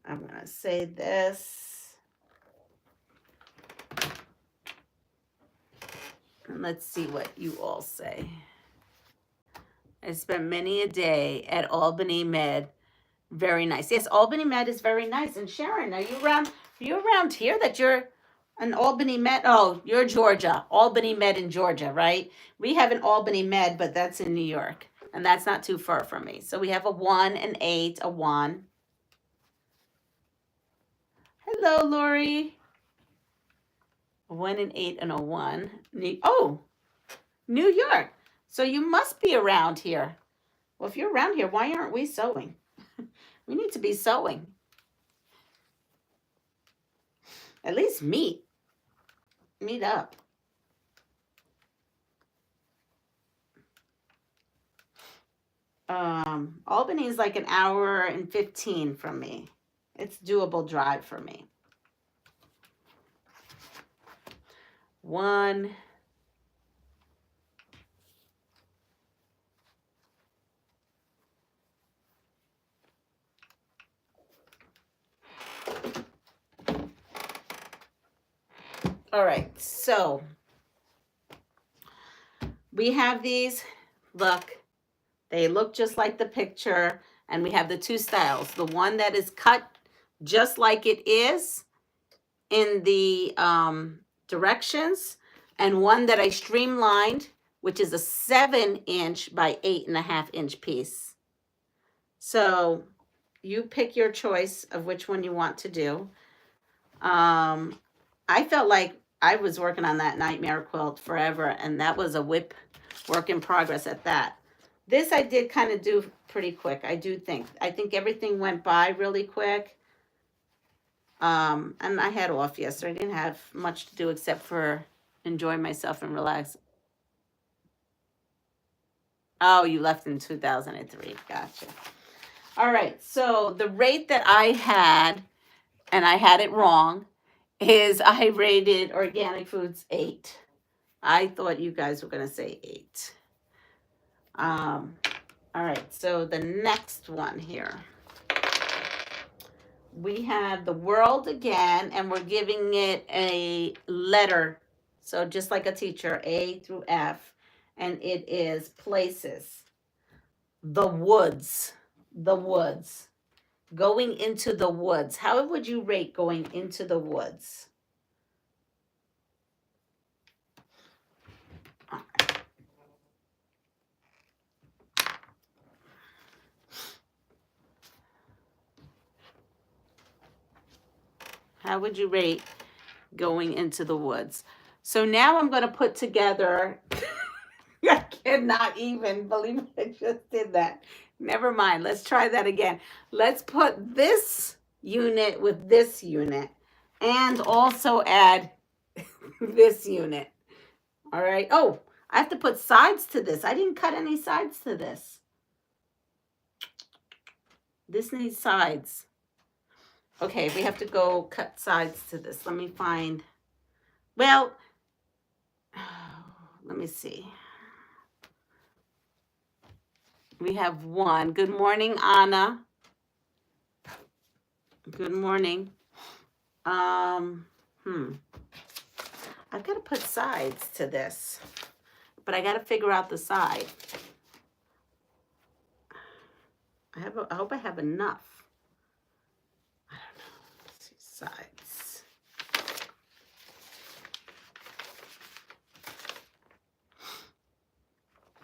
I'm gonna say this. And let's see what you all say. I spent many a day at Albany Med. Very nice. Yes, Albany Med is very nice. And Sharon, are you around here that you're an Albany Med? Oh, you're Georgia. Albany Med in Georgia, right? We have an Albany Med, but that's in New York. And that's not too far from me. So we have a 1, an 8, a 1. Hello, Lori. A 1, an 8, and a 1. Oh, New York. So you must be around here. Well, if you're around here, why aren't we sewing? We need to be sewing. At least meet. Meet up. Albany is like an hour and 15 from me. It's doable drive for me. 1. All right, so we have these. Look, they look just like the picture, and we have the 2 styles. The one that is cut just like it is in the directions, and one that I streamlined, which is a 7-inch by 8.5-inch piece. So you pick your choice of which one you want to do. I felt like I was working on that nightmare quilt forever, and that was a whip work in progress at that. This I did kind of do pretty quick, I do think. I think everything went by really quick. And I had off yesterday. I didn't have much to do except for enjoy myself and relax. Oh, you left in 2003. Gotcha. All right, so the rate that I had, and I had it wrong, is I rated organic foods 8. I thought you guys were going to say 8. All right, so the next one here. We have the world again, and we're giving it a letter. So just like a teacher, A through F, and it is places. The woods. The woods. Going into the woods. How would you rate going into the woods? How would you rate going into the woods? So now I'm going to put together, I cannot even believe I just did that. Never mind. Let's try that again. Let's put this unit with this unit and also add this unit. All right. Oh, I have to put sides to this. I didn't cut any sides to this. This needs sides. Okay, we have to go cut sides to this. Let me find, well, let me see. We have 1. Good morning, Anna. Good morning. I've got to put sides to this, but I got to figure out the side. I hope I have enough. I don't know. Let's see, sides.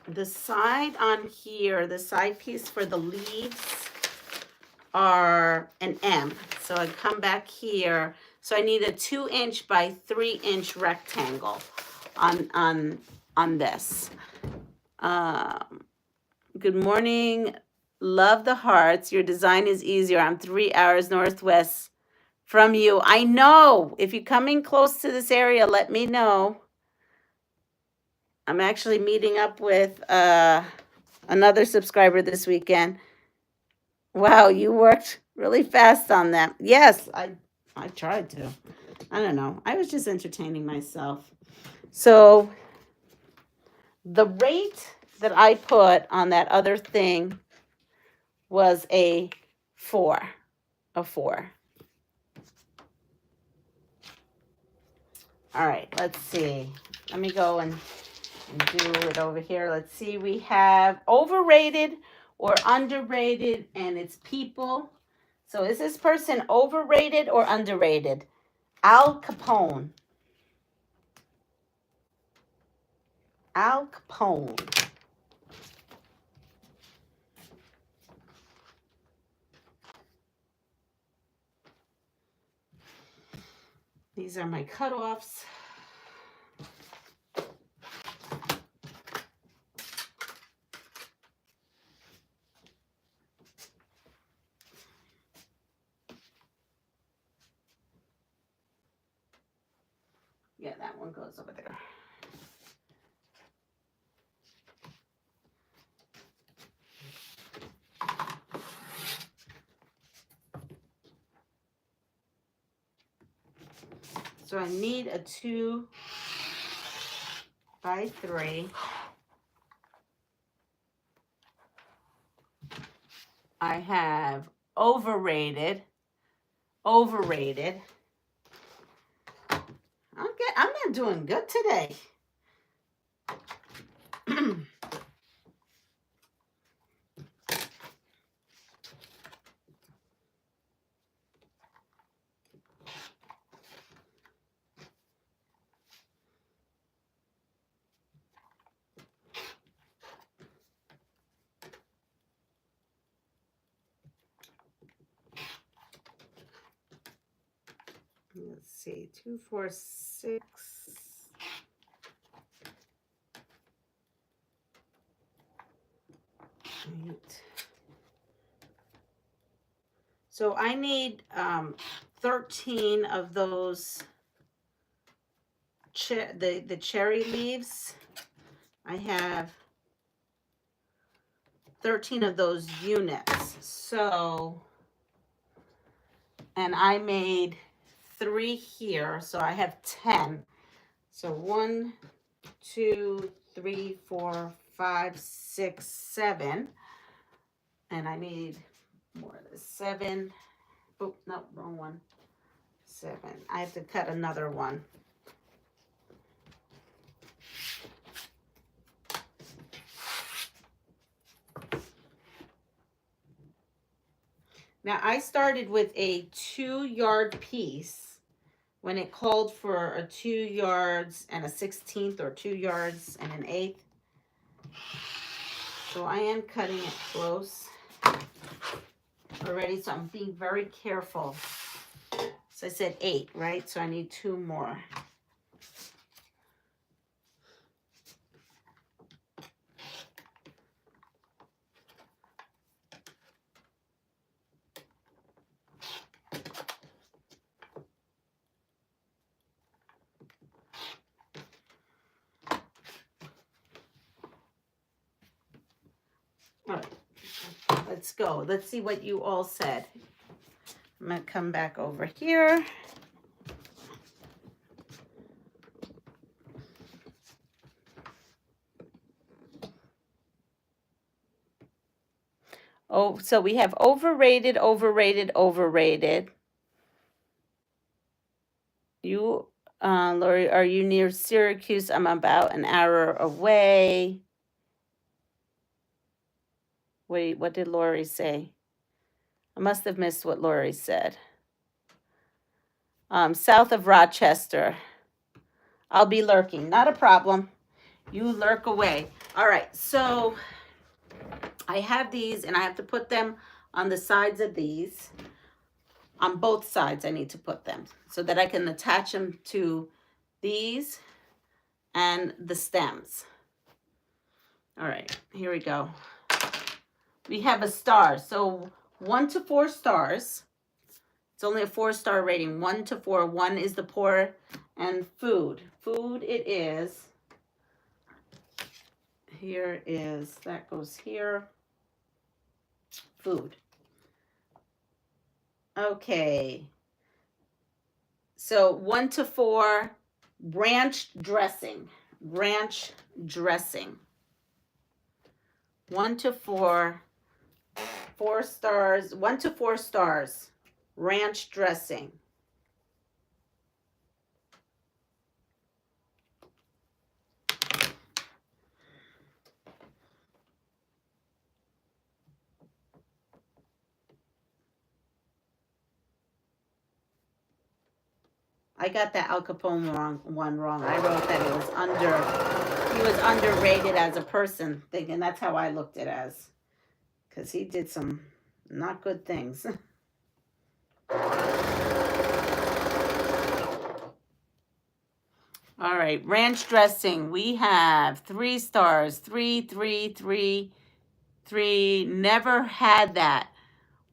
the side on here, the side piece for the leaves are an M. So I come back here. So I need a 2-inch by 3-inch rectangle on this. Good morning. Love the hearts. Your design is easier. I'm 3 hours northwest from you. I know. If you're coming close to this area, let me know. I'm actually meeting up with another subscriber this weekend. Wow, you worked really fast on that. Yes, I tried to. I don't know. I was just entertaining myself. So the rate that I put on that other thing was a 4. A 4. All right, let's see. Let me go and do it over here. Let's see. We have overrated or underrated, and it's people. So is this person overrated or underrated? Al Capone. Al Capone. These are my cutoffs. Yeah, that one goes over there. So I need a 2 by 3. I have overrated. Overrated. I'm not doing good today. Let's see, 2, 4, 6. 8. So I need 13 of those the cherry leaves. I have 13 of those units. So, and I made 3 here, so I have 10. So 1, 2, 3, 4, 5, 6, 7. And I need more. 7. Oh, no, wrong one. 7. I have to cut another one. Now, I started with a 2-yard piece when it called for a 2 yards and a 16th, or 2 yards and an 1/8. So I am cutting it close already, so I'm being very careful. So I said 8, right? So I need 2 more. All right, let's go. Let's see what you all said. I'm going to come back over here. Oh, so we have overrated, overrated, overrated. You, Lori, are you near Syracuse? I'm about an hour away. Wait, what did Lori say? I must have missed what Lori said. South of Rochester. I'll be lurking. Not a problem. You lurk away. All right, so I have these and I have to put them on the sides of these. On both sides I need to put them so that I can attach them to these and the stems. All right, here we go. We have a star, so 1 to 4 stars. It's only a 4-star rating, 1 to 4. 1 is the poor, and food. Food it is. Here is, that goes here. Food. Okay. So 1 to 4, ranch dressing. Ranch dressing. 1 to 4, 4 stars. 1 to 4 stars. Ranch dressing. I got that Al Capone one wrong. I wrote that he was underrated as a person, thinking that's how I looked at it as, because he did some not good things. All right, ranch dressing. We have 3 stars, 3, 3, 3, 3. Never had that.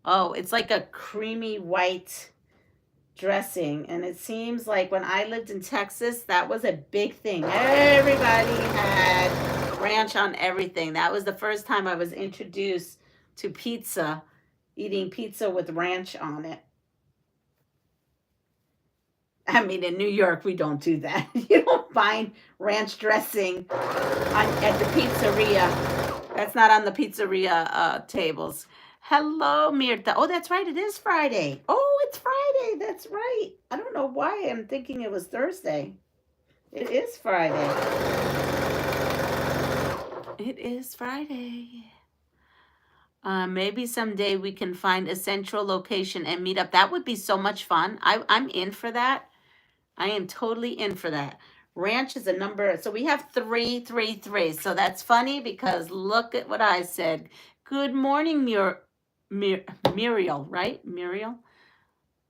Oh, it's like a creamy white dressing, and it seems like when I lived in Texas, that was a big thing. Everybody had ranch on everything. That was the first time I was introduced to pizza, eating pizza with ranch on it. I mean, in New York, we don't do that. You don't find ranch dressing at the pizzeria. That's not on the pizzeria tables. Hello, Mirta. Oh, that's right. It is Friday. Oh, it's Friday. That's right. I don't know why I'm thinking it was Thursday. It is Friday. It is Friday. Maybe someday we can find a central location and meet up. That would be so much fun. I'm in for that. I am totally in for that. Ranch is a number. So we have 3, 3, 3. So that's funny because look at what I said. Good morning, Muriel, right? Muriel.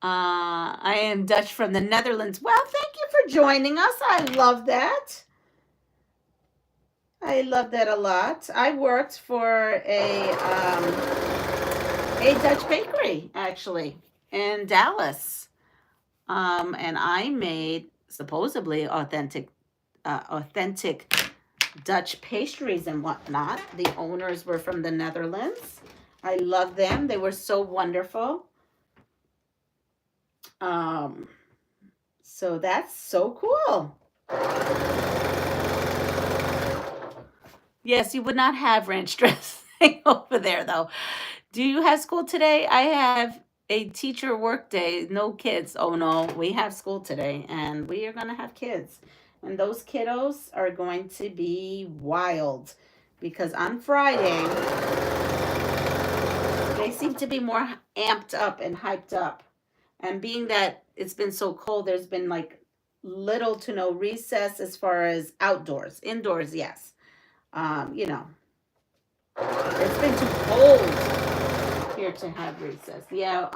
I am Dutch from the Netherlands. Well, thank you for joining us. I love that. I love that a lot. I worked for a Dutch bakery, actually, in Dallas. And I made supposedly authentic Dutch pastries and whatnot. The owners were from the Netherlands. I love them. They were so wonderful. So that's so cool. Yes, you would not have ranch dressing over there, though. Do you have school today? I have a teacher work day. No kids. Oh, no. We have school today, and we are going to have kids. And those kiddos are going to be wild because on Friday, they seem to be more amped up and hyped up. And being that it's been so cold, there's been like little to no recess as far as outdoors. Indoors, yes. You know, it's been too cold here to have recess. Yeah,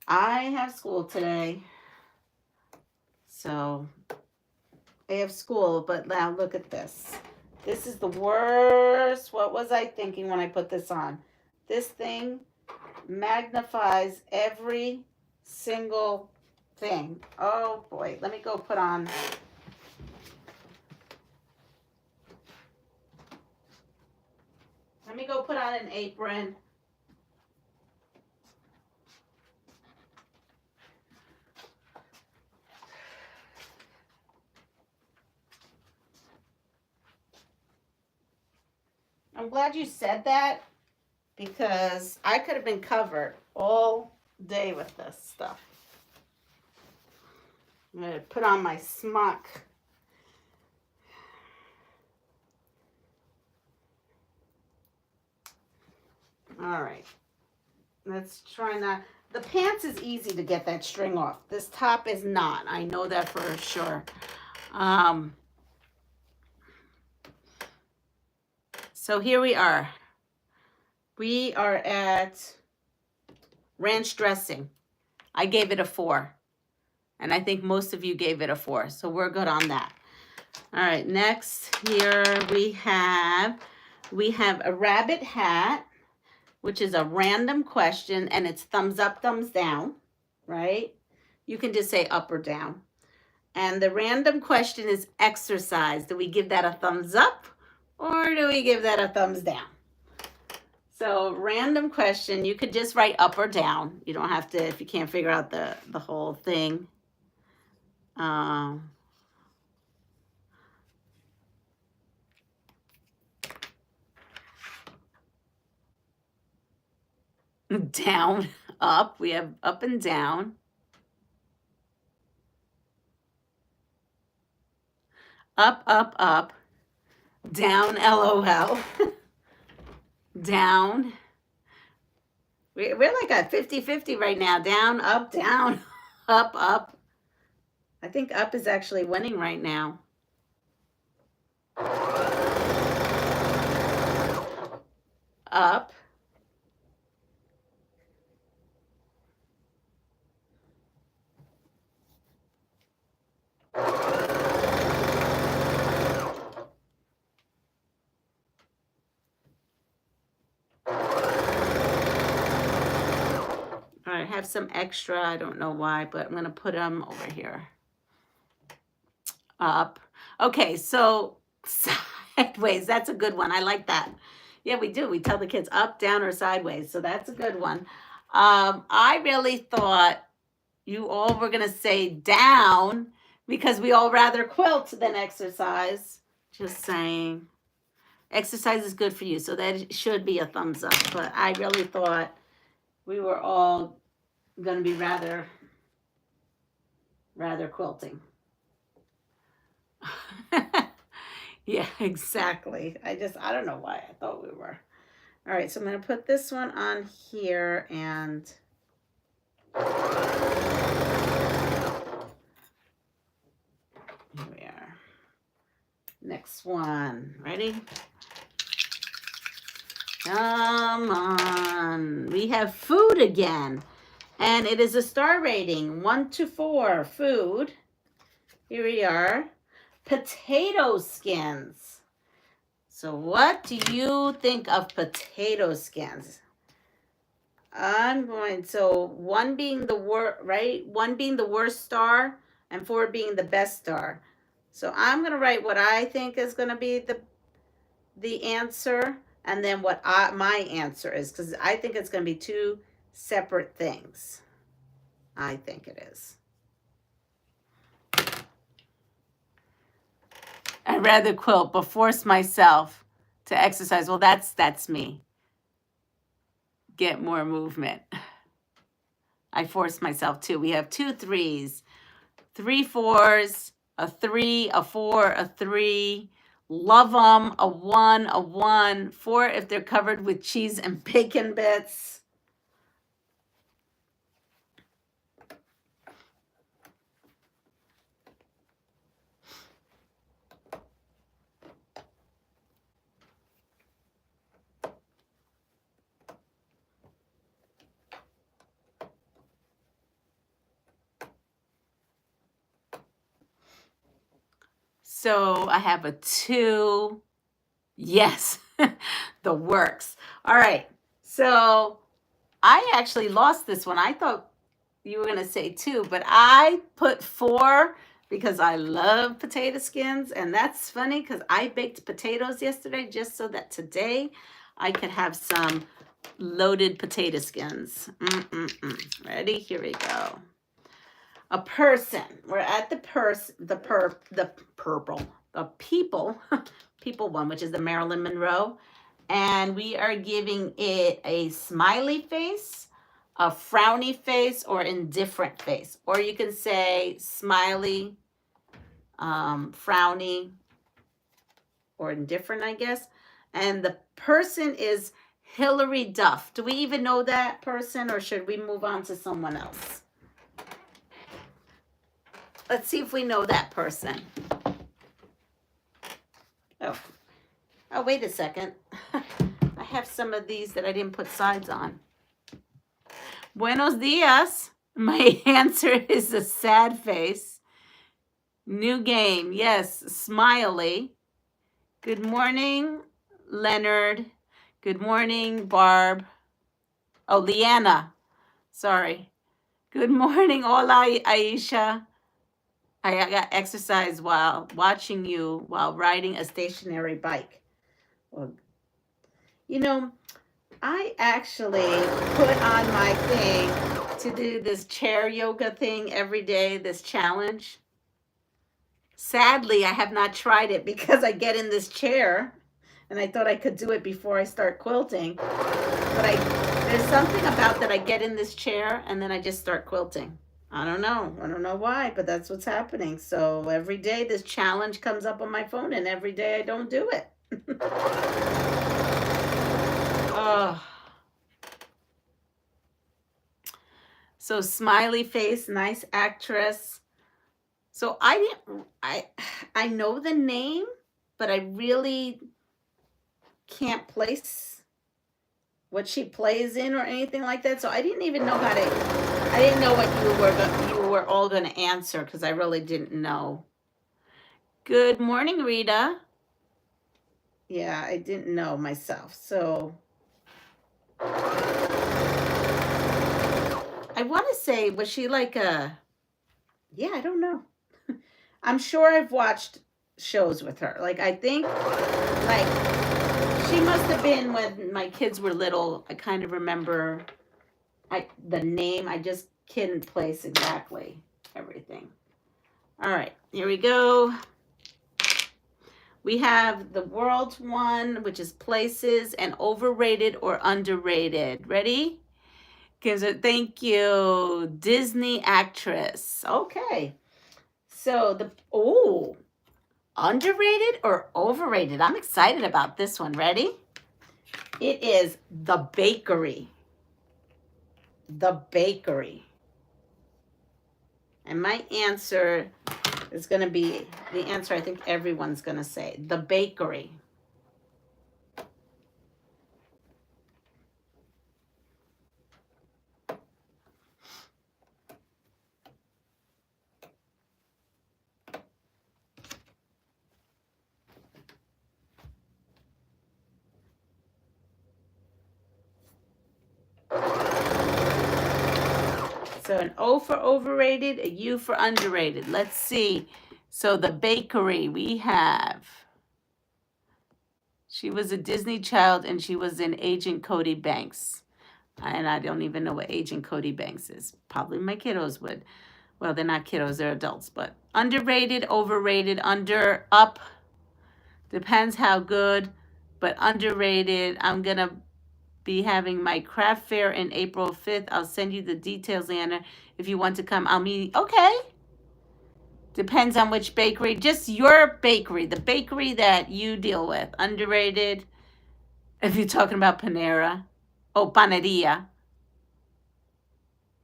I have school today. So I have school, but now look at this. This is the worst. What was I thinking when I put this on? This thing magnifies every single thing. Oh boy, let me go put on. Let me go put on an apron. I'm glad you said that because I could have been covered all day with this stuff. I'm going to put on my smock. All right. Let's try not. The pants is easy to get that string off. This top is not. I know that for sure. So here we are. We are at ranch dressing. I gave it a 4. And I think most of you gave it a 4. So we're good on that. All right, next here we have a rabbit hat, which is a random question, and it's thumbs up, thumbs down, right? You can just say up or down. And the random question is exercise. Do we give that a thumbs up or do we give that a thumbs down? So random question, you could just write up or down. You don't have to, if you can't figure out the whole thing. Down, up. We have up and down. Up, up, up. Down, LOL. Down. We're like at 50-50 right now. Down, up, up. I think up is actually winning right now. Up. All right, I have some extra. I don't know why, but I'm going to put them over here. Up. Okay, so sideways. That's a good one. I like that. Yeah, we do. We tell the kids up, down, or sideways. So that's a good one. I really thought you all were going to say down because we all rather quilt than exercise. Just saying. Exercise is good for you, so that should be a thumbs up. But I really thought we were all going to be rather quilting. Yeah, exactly. I don't know why I thought we were. All right, so I'm going to put this one on here and here we are. Next one. Ready? Come on. We have food again. And it is a star rating, 1 to 4, food. Here we are. Potato skins. So what do you think of potato skins? So 1 being the worst, right? 1 being the worst star and 4 being the best star. So I'm going to write what I think is going to be the answer and then what my answer is, because I think it's going to be 2 separate things. I think it is. I'd rather quilt but force myself to exercise. Well, that's me. Get more movement. I force myself too. We have 2 3s, 3 4s, a 3, a 4, a 3. Love them, a 1, a 1. 4 if they're covered with cheese and bacon bits. So I have a 2. Yes, the works. All right. So I actually lost this one. I thought you were going to say 2, but I put 4 because I love potato skins. And that's funny because I baked potatoes yesterday just so that today I could have some loaded potato skins. Ready? Here we go. A person. We're at the people one, which is the Marilyn Monroe. And we are giving it a smiley face, a frowny face, or indifferent face. Or you can say smiley, frowny, or indifferent, I guess. And the person is Hillary Duff. Do we even know that person, or should we move on to someone else? Let's see if we know that person. Oh, wait a second. have some of these that I didn't put sides on. Buenos dias. My answer is a sad face. New game. Yes, smiley. Good morning, Leonard. Good morning, Barb. Oh, Leanna. Sorry. Good morning, hola, Aisha. I got exercise while watching you while riding a stationary bike. Well, you know, I actually put on my thing to do this chair yoga thing every day, this challenge. Sadly, I have not tried it because I get in this chair and I thought I could do it before I start quilting. But there's something about that I get in this chair and then I just start quilting. I don't know why, but that's what's happening. So every day this challenge comes up on my phone and every day I don't do it. Oh. So smiley face, nice actress. So I know the name, but I really can't place what she plays in or anything like that. So I didn't even know how to, I didn't know what you were all going to answer because I really didn't know. Good morning, Rita. Yeah, I didn't know myself. So I want to say, was she like a, yeah, I don't know. I'm sure I've watched shows with her. Like, I think, like, she must have been when my kids were little. I kind of remember the name. I just couldn't place exactly everything. All right, here we go. We have the world one, which is places and overrated or underrated. Ready? Thank you. Disney actress. Okay. So underrated or overrated? I'm excited about this one. Ready? It is The Bakery. The Bakery. And my answer is going to be the answer I think everyone's going to say. The Bakery. So an O for overrated, a U for underrated. Let's see. So The Bakery, we have. She was a Disney child and she was in Agent Cody Banks. And I don't even know what Agent Cody Banks is. Probably my kiddos would. Well, they're not kiddos, they're adults. But underrated, overrated, up. Depends how good. But underrated, I'm going to be having my craft fair in April 5th. I'll send you the details, Anna. If you want to come, I'll meet. Okay. Depends on which bakery. Just your bakery, the bakery that you deal with. Underrated. If you're talking about Panera. Oh, Panaderia.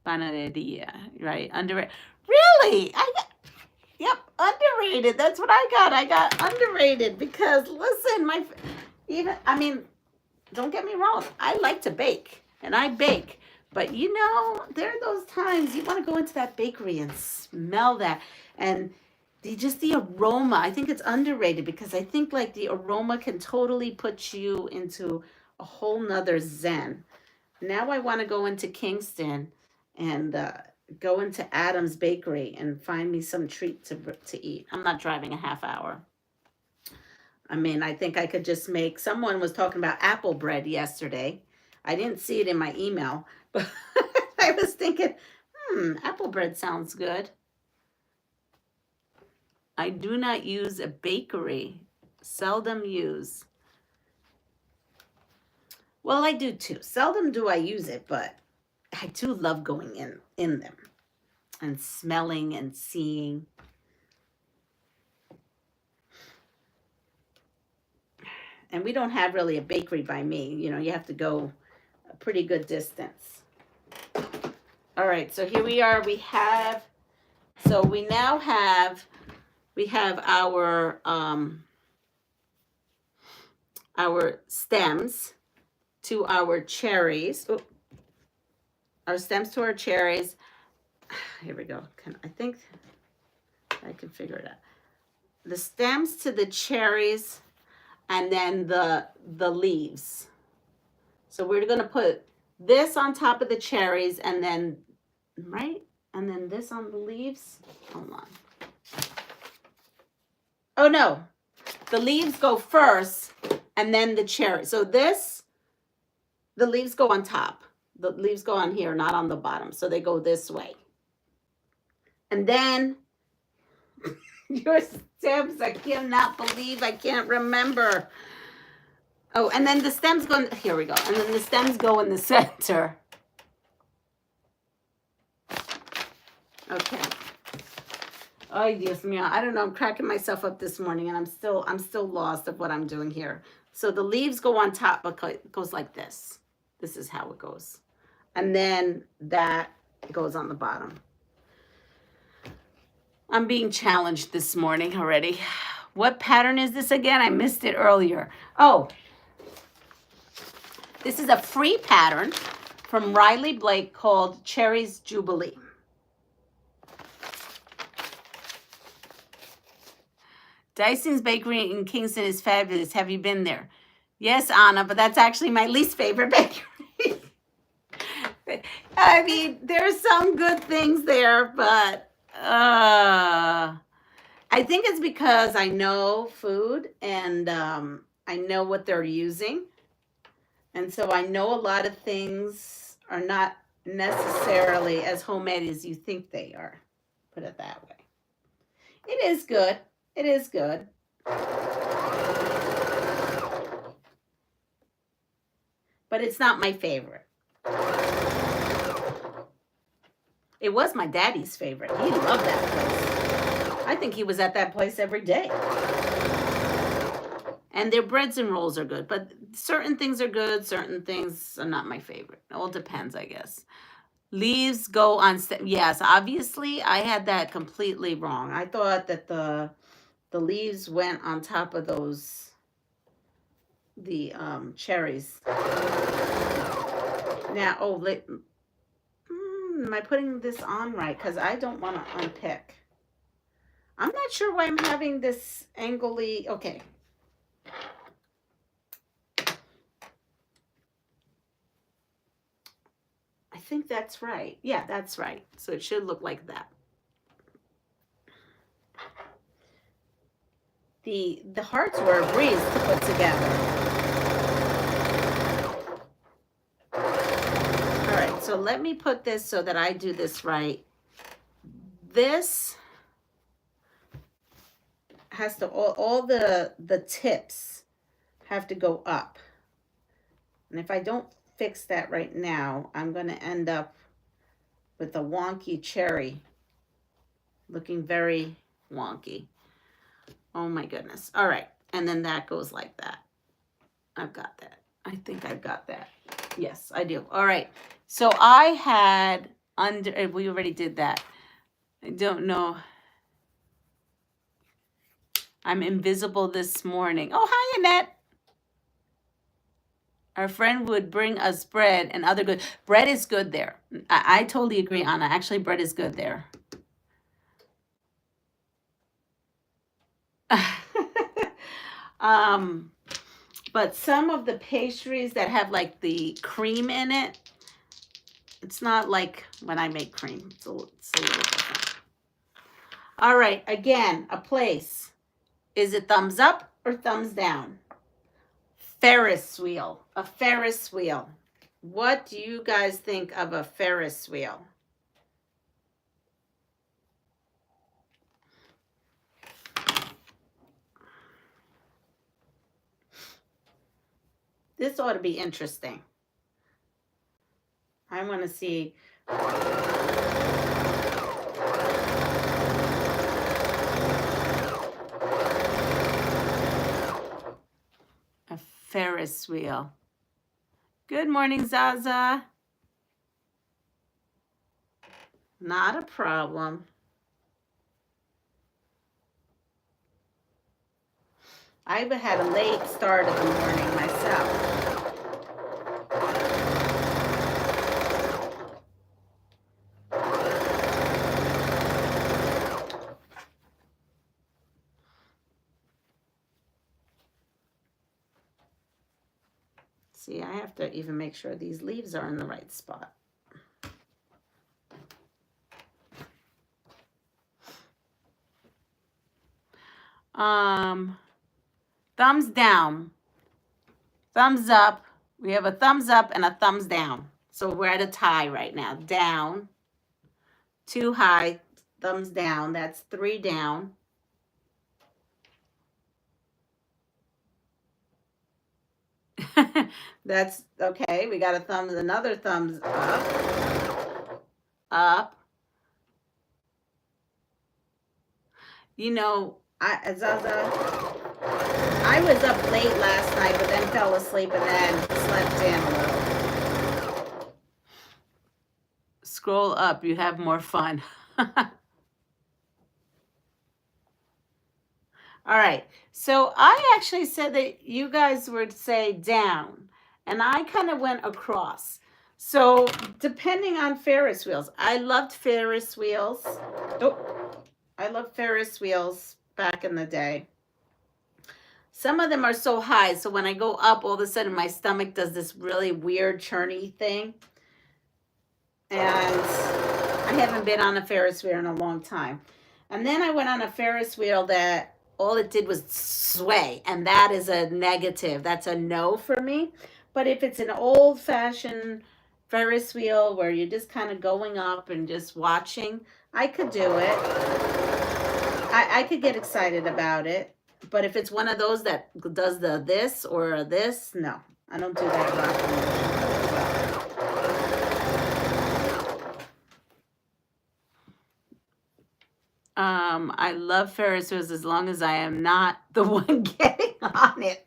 Panaderia, right? Underrated. Really? Yep, underrated. That's what I got. I got underrated because, listen, don't get me wrong. I like to bake, and I bake. But, there are those times you want to go into that bakery and smell that. And just the aroma, I think it's underrated because I think, like, the aroma can totally put you into a whole nother zen. Now I want to go into Kingston and go into Adam's Bakery and find me some treat to eat. I'm not driving a half hour. I think I could just make, someone was talking about apple bread yesterday. I didn't see it in my email, but I was thinking, apple bread sounds good. I do not use a bakery. Seldom use. Well, I do too. Seldom do I use it, but I do love going in them and smelling and seeing. And we don't have really a bakery by me. You have to go a pretty good distance. All right, so here we are. We have our stems. to our cherries. Ooh, our stems to our cherries. Here we go. I think I can figure it out. The stems to the cherries, and then the leaves. So we're gonna put this on top of the cherries, and then right, and then this on the leaves. Hold on. Oh no, the leaves go first, and then the cherry. So this, the leaves go on top. The leaves go on here, not on the bottom. So they go this way. And then your stems, I cannot believe I can't remember. Oh, and then the stems go, here we go. And then the stems go in the center. Okay. Oh, Dios mío. I don't know. I'm cracking myself up this morning, and I'm still lost of what I'm doing here. So the leaves go on top, but it goes like this. This is how it goes. And then that goes on the bottom. I'm being challenged this morning already. What pattern is this again? I missed it earlier. Oh, this is a free pattern from Riley Blake called Cherries Jubilee. Dyson's Bakery in Kingston is fabulous. Have you been there? Yes, Anna, but that's actually my least favorite bakery. I mean, there's some good things there, but I think it's because I know food, and I know what they're using. And so I know a lot of things are not necessarily as homemade as you think they are. Put it that way. It is good. It is good. But it's not my favorite. It was my daddy's favorite. He loved that place. I think he was at that place every day. And their breads and rolls are good. But certain things are good. Certain things are not my favorite. It all depends, I guess. Leaves go on. Yes, obviously, I had that completely wrong. I thought that the leaves went on top of those, the cherries. Now, oh, am I putting this on right? Because I don't want to unpick. I'm not sure why I'm having this angly. Okay. I think that's right. Yeah, that's right. So it should look like that. The hearts were a breeze to put together. All right, so let me put this so that I do this right. This has to, all the tips have to go up. And if I don't fix that right now, I'm going to end up with a wonky cherry, looking very wonky. Oh my goodness. All right. And then that goes like that. I've got that. I think I've got that. Yes, I do. All right. So I had we already did that. I don't know. I'm invisible this morning. Oh, hi, Annette. Our friend would bring us bread and other good. Bread is good there. I totally agree, Anna. Actually, bread is good there. But some of the pastries that have like the cream in it, it's not like when I make cream. It's a little different. All right, again, a place. Is it thumbs up or thumbs down? Ferris wheel, a Ferris wheel. What do you guys think of a Ferris wheel? This ought to be interesting. I want to see. A Ferris wheel. Good morning, Zaza. Not a problem. I've had a late start of the morning myself. See, I have to even make sure these leaves are in the right spot. Thumbs down, thumbs up. We have a thumbs up and a thumbs down. So we're at a tie right now. Down, 2 high, thumbs down. That's 3 down. That's okay. We got a thumbs, another thumbs up, up. You know, Zaza, I was up late last night, but then fell asleep and then slept in a little. Scroll up, you have more fun. All right, so I actually said that you guys would say down, and I kind of went across. So depending on Ferris wheels, I loved Ferris wheels. Oh, I love Ferris wheels back in the day. Some of them are so high, so when I go up, all of a sudden my stomach does this really weird churny thing. And I haven't been on a Ferris wheel in a long time. And then I went on a Ferris wheel that all it did was sway, and that is a negative. That's a no for me. But if it's an old-fashioned Ferris wheel where you're just kind of going up and just watching, I could do it. I could get excited about it. But if it's one of those that does the this or this, no. I don't do that rocking. I love Ferris wheels as long as I am not the one getting on it.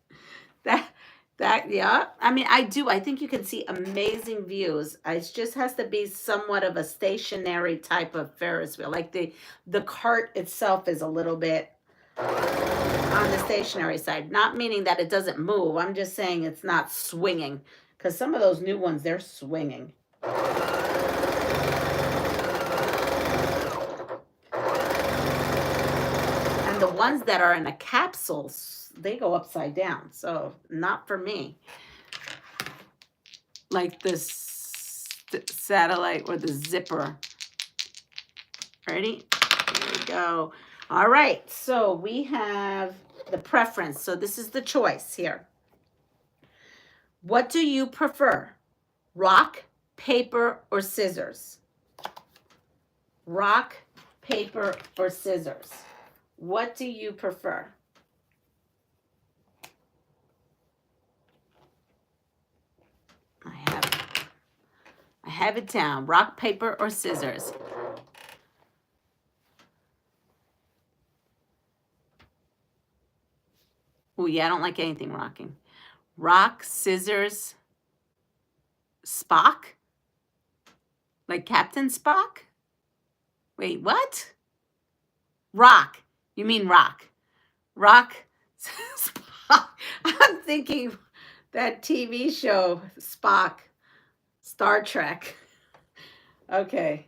Yeah. I mean, I do. I think you can see amazing views. It just has to be somewhat of a stationary type of Ferris wheel. Like the cart itself is a little bit on the stationary side. Not meaning that it doesn't move. I'm just saying it's not swinging. Because some of those new ones, they're swinging. And the ones that are in a capsule, they go upside down. So not for me. Like this satellite or the zipper. Ready? Here we go. All right. So we have the preference. So this is the choice here. What do you prefer? Rock, paper, or scissors? Rock, paper, or scissors? What do you prefer? I have it down. Rock, paper, or scissors? Oh, yeah, I don't like anything rocking. Rock, scissors, Spock? Like Captain Spock? Wait, what? Rock. You mean rock. Rock, Spock. I'm thinking that TV show, Spock, Star Trek. Okay.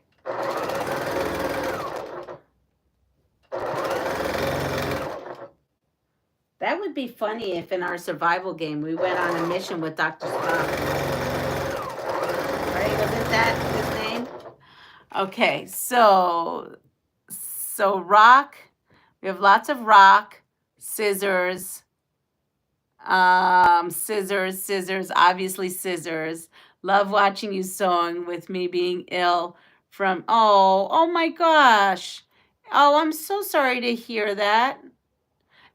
That would be funny if in our survival game we went on a mission with Dr. Spock. Right? Wasn't that his name? Okay, so rock. We have lots of rock, scissors, scissors, obviously scissors. Love watching you sewing with me being ill from, oh my gosh. Oh, I'm so sorry to hear that.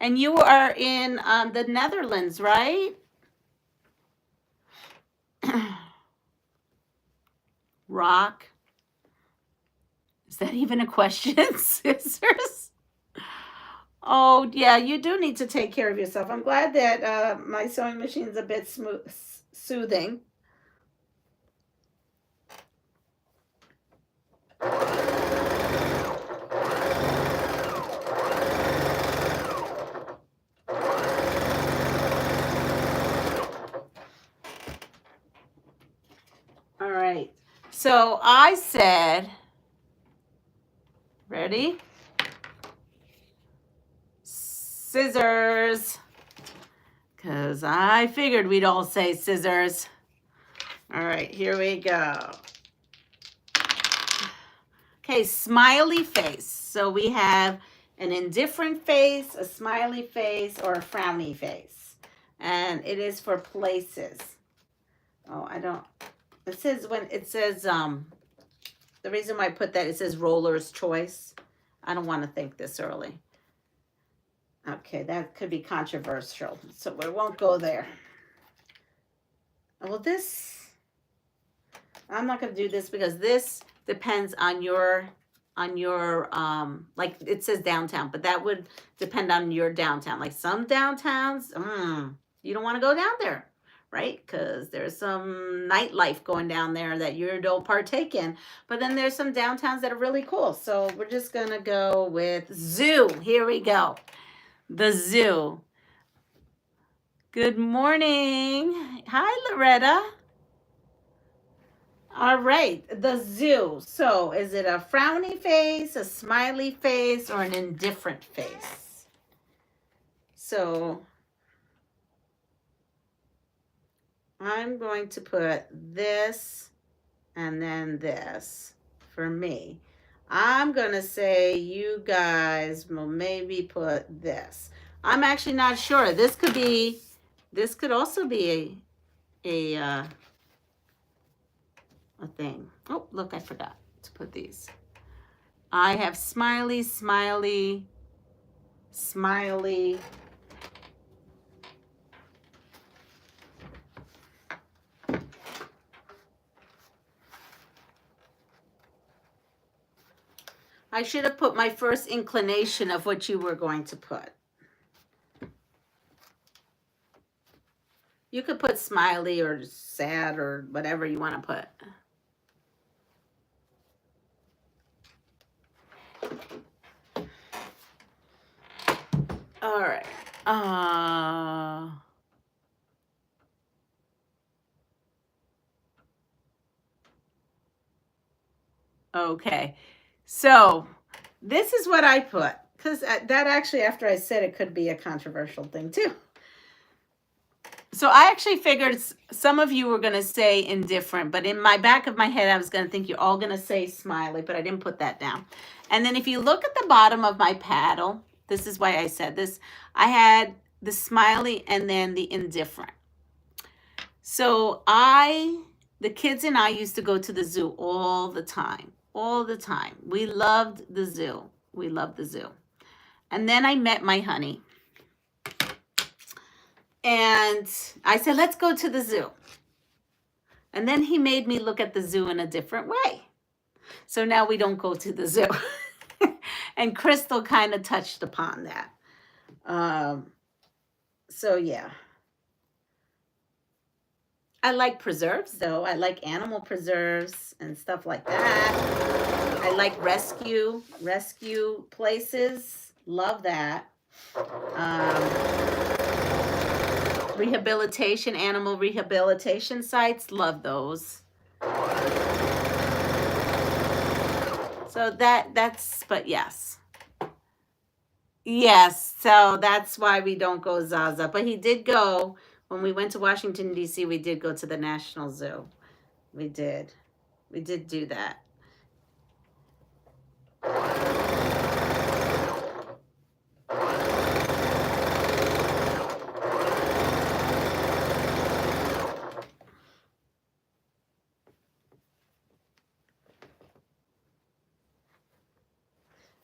And you are in the Netherlands, right? Rock. Is that even a question? Scissors? Oh, yeah, you do need to take care of yourself. I'm glad that my sewing machine's a bit soothing. All right. So I said, ready? Scissors. because I figured we'd all say scissors. All right, here we go. Okay, smiley face. So we have an indifferent face, a smiley face, or a frowny face. And it is for places. Oh, I don't, it says when it says, the reason why I put that, it says roller's choice. I don't want to think this early. Okay, that could be controversial, so we won't go there. Well, this, I'm not going to do this because this depends on your, like it says downtown, but that would depend on your downtown. Like some downtowns, you don't want to go down there, right? Because there's some nightlife going down there that you don't partake in. But then there's some downtowns that are really cool. So we're just going to go with zoo. Here we go. The zoo. Good morning. Hi, Loretta. All right, the zoo. So is it a frowny face, a smiley face, or an indifferent face? So I'm going to put this and then this for me. I'm going to say you guys will maybe put this. I'm actually not sure. This could also be a thing. Oh, look, I forgot to put these. I have smiley, smiley, smiley. I should have put my first inclination of what you were going to put. You could put smiley or sad or whatever you want to put. All right. Okay. So this is what I put, because that actually, after I said it, could be a controversial thing too. So I actually figured some of you were going to say indifferent, but in my back of my head, I was going to think you're all going to say smiley, but I didn't put that down. And then if you look at the bottom of my paddle, this is why I said this, I had the smiley and then the indifferent. So the kids and I used to go to the zoo all the time. All the time. We loved the zoo. We loved the zoo. And then I met my honey. And I said, let's go to the zoo. And then he made me look at the zoo in a different way. So now we don't go to the zoo. And Crystal kind of touched upon that. So yeah. I like preserves, though. I like animal preserves and stuff like that. I like rescue places. Love that. Rehabilitation, animal rehabilitation sites. Love those. So that's, but yes. Yes, so that's why we don't go Zaza. But he did go. When we went to Washington, D.C., we did go to the National Zoo. We did. We did do that.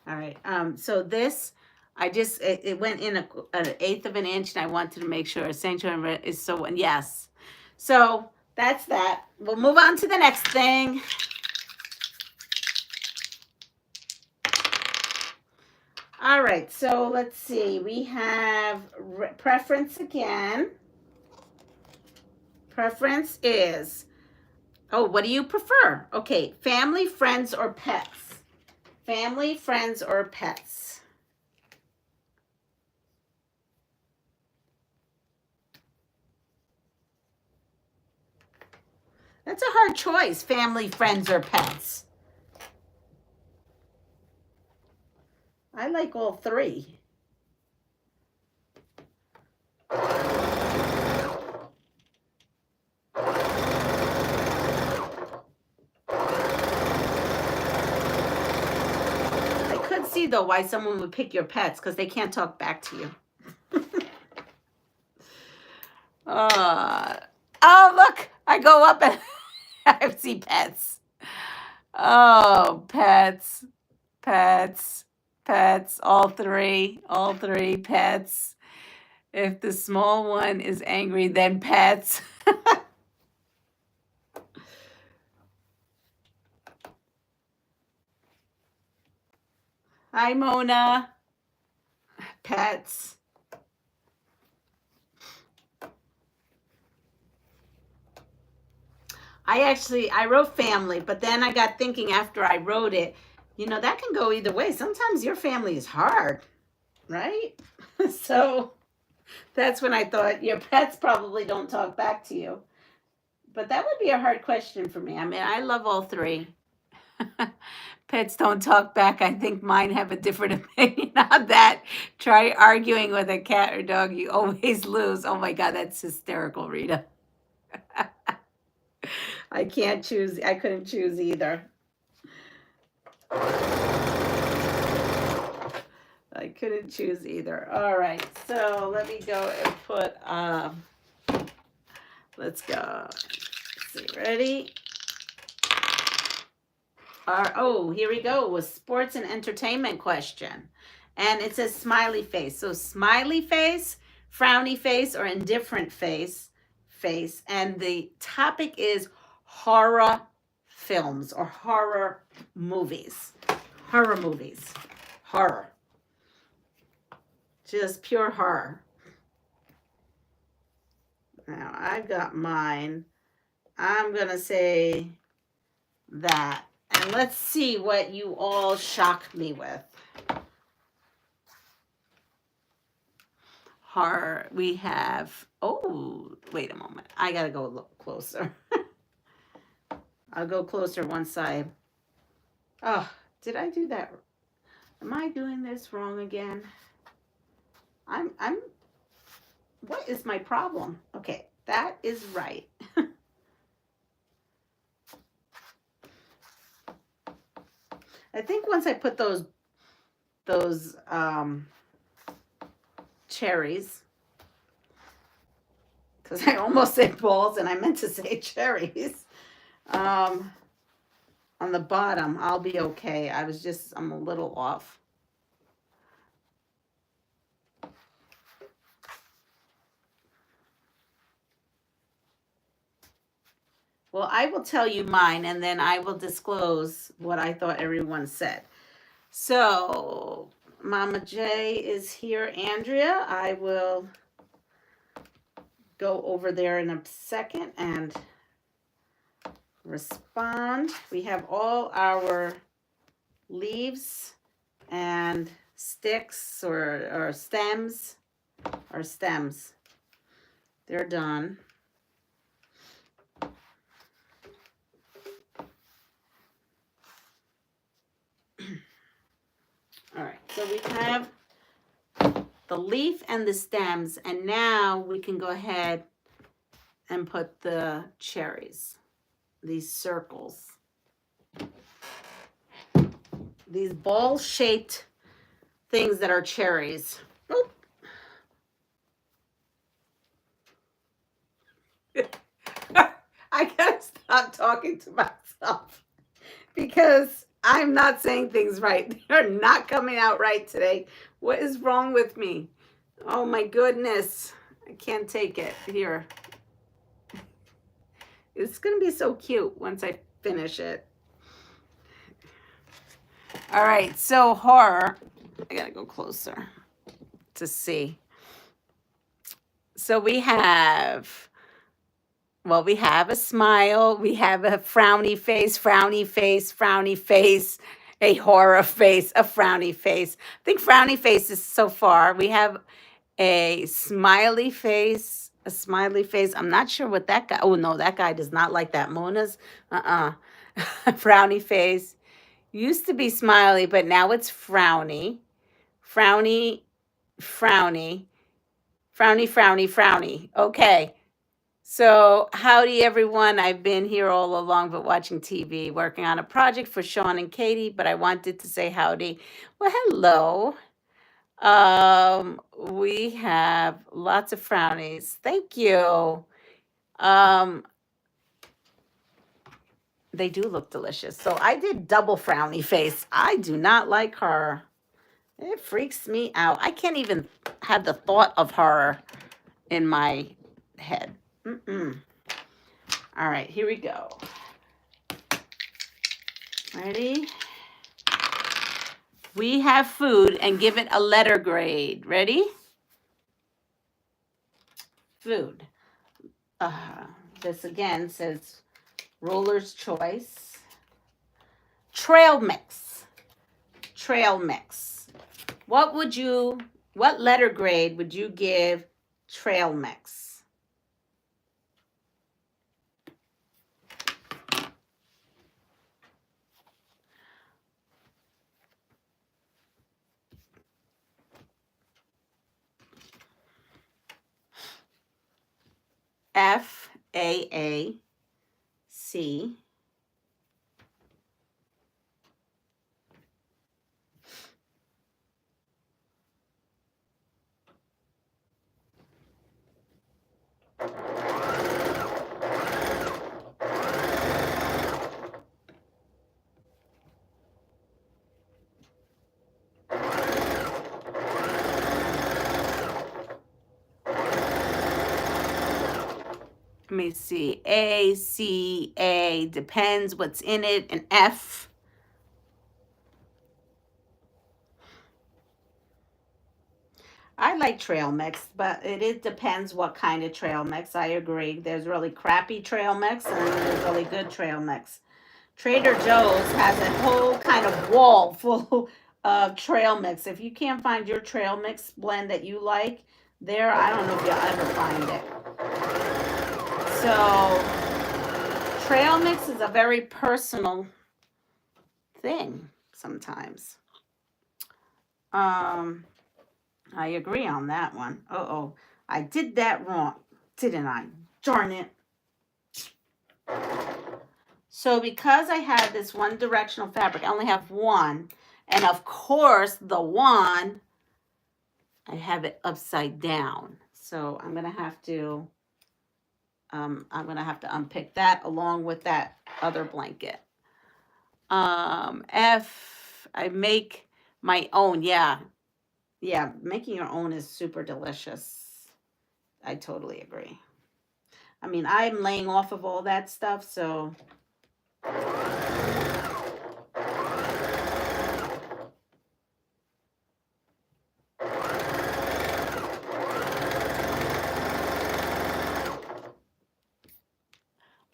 All right. So this, it went in an 1/8 of an inch, and I wanted to make sure sanctuary is so, and yes. So that's that. We'll move on to the next thing. All right. So let's see. We have preference again. Preference is, oh, what do you prefer? Okay. Family, friends, or pets? Family, friends, or pets? That's a hard choice, family, friends, or pets. I like all three. though, why someone would pick your pets, because they can't talk back to you. Oh, look, I go up and I see pets. Oh, pets, pets, pets, all three pets. If the small one is angry, then pets. Hi, Mona. Pets. I wrote family, but then I got thinking after I wrote it, you know, that can go either way. Sometimes your family is hard, right? So that's when I thought your pets probably don't talk back to you. But that would be a hard question for me. I mean, I love all three. Pets don't talk back. I think mine have a different opinion on that. Try arguing with a cat or dog. You always lose. Oh my God, that's hysterical, Rita. I can't choose. I couldn't choose either. I couldn't choose either. All right, so let me go and put, let's go. Let's see, ready? Oh, here we go with sports and entertainment question. And it says smiley face. So smiley face, frowny face, or indifferent face. And the topic is horror films or horror movies. Horror movies. Horror. Just pure horror. Now, I've got mine. I'm going to say that. And let's see what you all shocked me with. Horror. We have, oh, wait a moment. I got to go look closer. I'll go closer once I, oh, did I do that? Am I doing this wrong again? What is my problem? Okay, that is right. I think once I put those cherries, because I almost said balls and I meant to say cherries, on the bottom, I'll be okay. I'm a little off. Well, I will tell you mine, and then I will disclose what I thought everyone said. So, Mama J is here. Andrea, I will go over there in a second and respond. We have all our leaves and sticks or stems. They're done. All right, so we have the leaf and the stems, and now we can go ahead and put the cherries, these circles, these ball-shaped things that are cherries. Oop. I gotta stop talking to myself because I'm not saying things right. They're not coming out right today. What is wrong with me? Oh my goodness. I can't take it. Here. It's going to be so cute once I finish it. All right. So horror. I got to go closer to see. So we have... Well, we have a smile, we have a frowny face, a horror face, a frowny face. I think frowny face is so far. We have a smiley face, I'm not sure what that guy, oh no, that guy does not like that. Mona's, frowny face. Used to be smiley, but now it's frowny. Frowny. Okay. So, howdy everyone. I've been here all along but watching TV, working on a project for Sean and Katie, but I wanted to say howdy. Well, hello. We have lots of frownies. Thank you. Um, they do look delicious. So I did double frowny face. I do not like her. It freaks me out. I can't even have the thought of her in my head. Mm-mm. All right, here we go. Ready? We have food and give it a letter grade. Ready? Food. This again says Ruler's Choice. Trail mix. Trail mix. What letter grade would you give trail mix? FAAC. Let me see. A, C, A, depends what's in it. And F. I like trail mix, but it depends what kind of trail mix. I agree. There's really crappy trail mix and there's really good trail mix. Trader Joe's has a whole kind of wall full of trail mix. If you can't find your trail mix blend that you like, there, I don't know if you'll ever find it. So, trail mix is a very personal thing sometimes. I agree on that one. Uh-oh. I did that wrong, didn't I? Darn it. So because I had this one directional fabric, I only have one. And of course, the one, I have it upside down. So I'm going to have to unpick that along with that other blanket. I make my own. Yeah. Yeah, making your own is super delicious. I totally agree. I mean, I'm laying off of all that stuff, so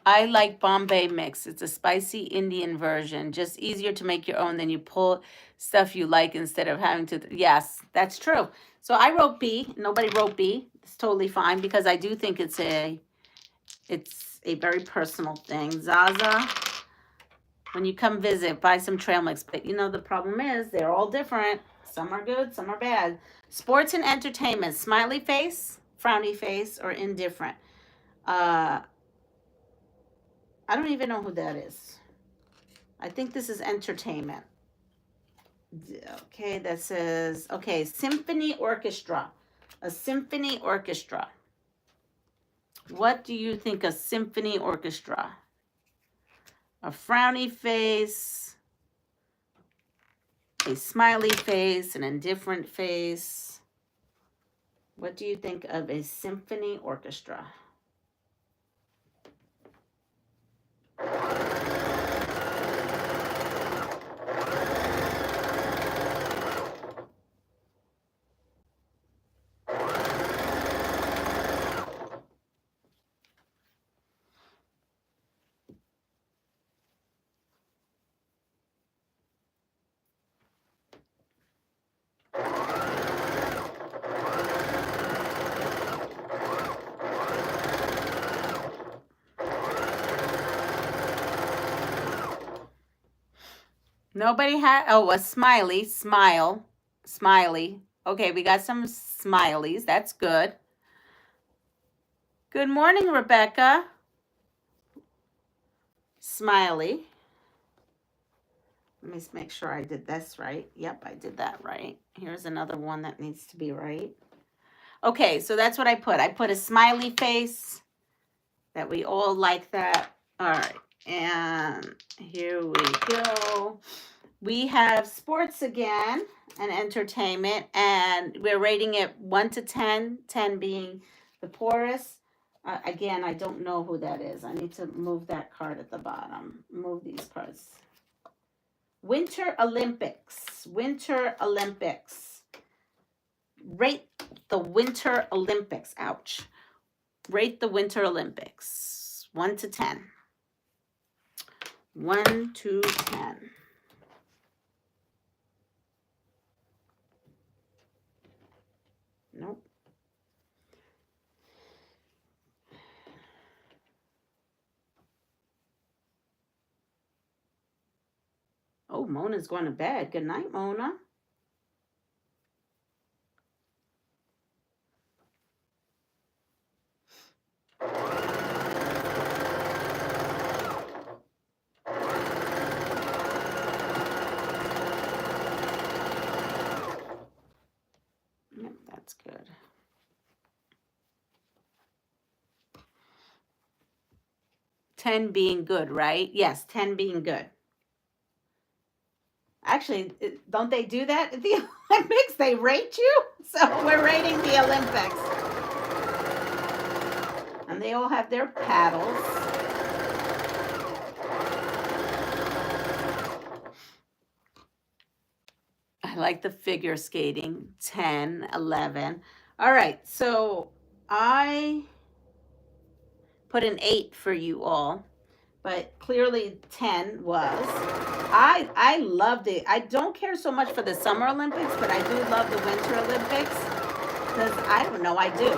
I like Bombay mix. It's a spicy Indian version. Just easier to make your own. Then you pull stuff you like instead of having to. Yes, that's true. So I wrote B. Nobody wrote B. It's totally fine because I do think it's a very personal thing. Zaza, when you come visit, buy some trail mix. But you know the problem is they're all different. Some are good, some are bad. Sports and entertainment. Smiley face, frowny face, or indifferent. I don't even know who that is. I think this is entertainment. Okay, that says, okay, symphony orchestra. A symphony orchestra. What do you think a symphony orchestra? A frowny face, a smiley face, an indifferent face. What do you think of a symphony orchestra? Nobody had, oh, a smiley, smiley. Okay, we got some smileys. That's good. Good morning, Rebecca. Smiley. Let me make sure I did this right. Yep, I did that right. Here's another one that needs to be right. Okay, so that's what I put. I put a smiley face that we all like that. All right, and here we go. We have sports again and entertainment, and we're rating it 1 to 10, 10 being the poorest. Again, I don't know who that is. I need to move that card at the bottom. Move these cards. Winter Olympics. Winter Olympics. Rate the Winter Olympics. Ouch. Rate the Winter Olympics. 1 to 10. 1 to 10. Nope. Oh, Mona's going to bed. Good night, Mona. Yep, that's good. Ten being good, right? Yes, 10 being good. Actually, don't they do that at the Olympics? They rate you? So we're rating the Olympics. And they all have their paddles. I like the figure skating. 10, 11. All right, so I put an 8 for you all, but clearly 10 was. I loved it. I don't care so much for the Summer Olympics, but I do love the Winter Olympics because I don't know, I do.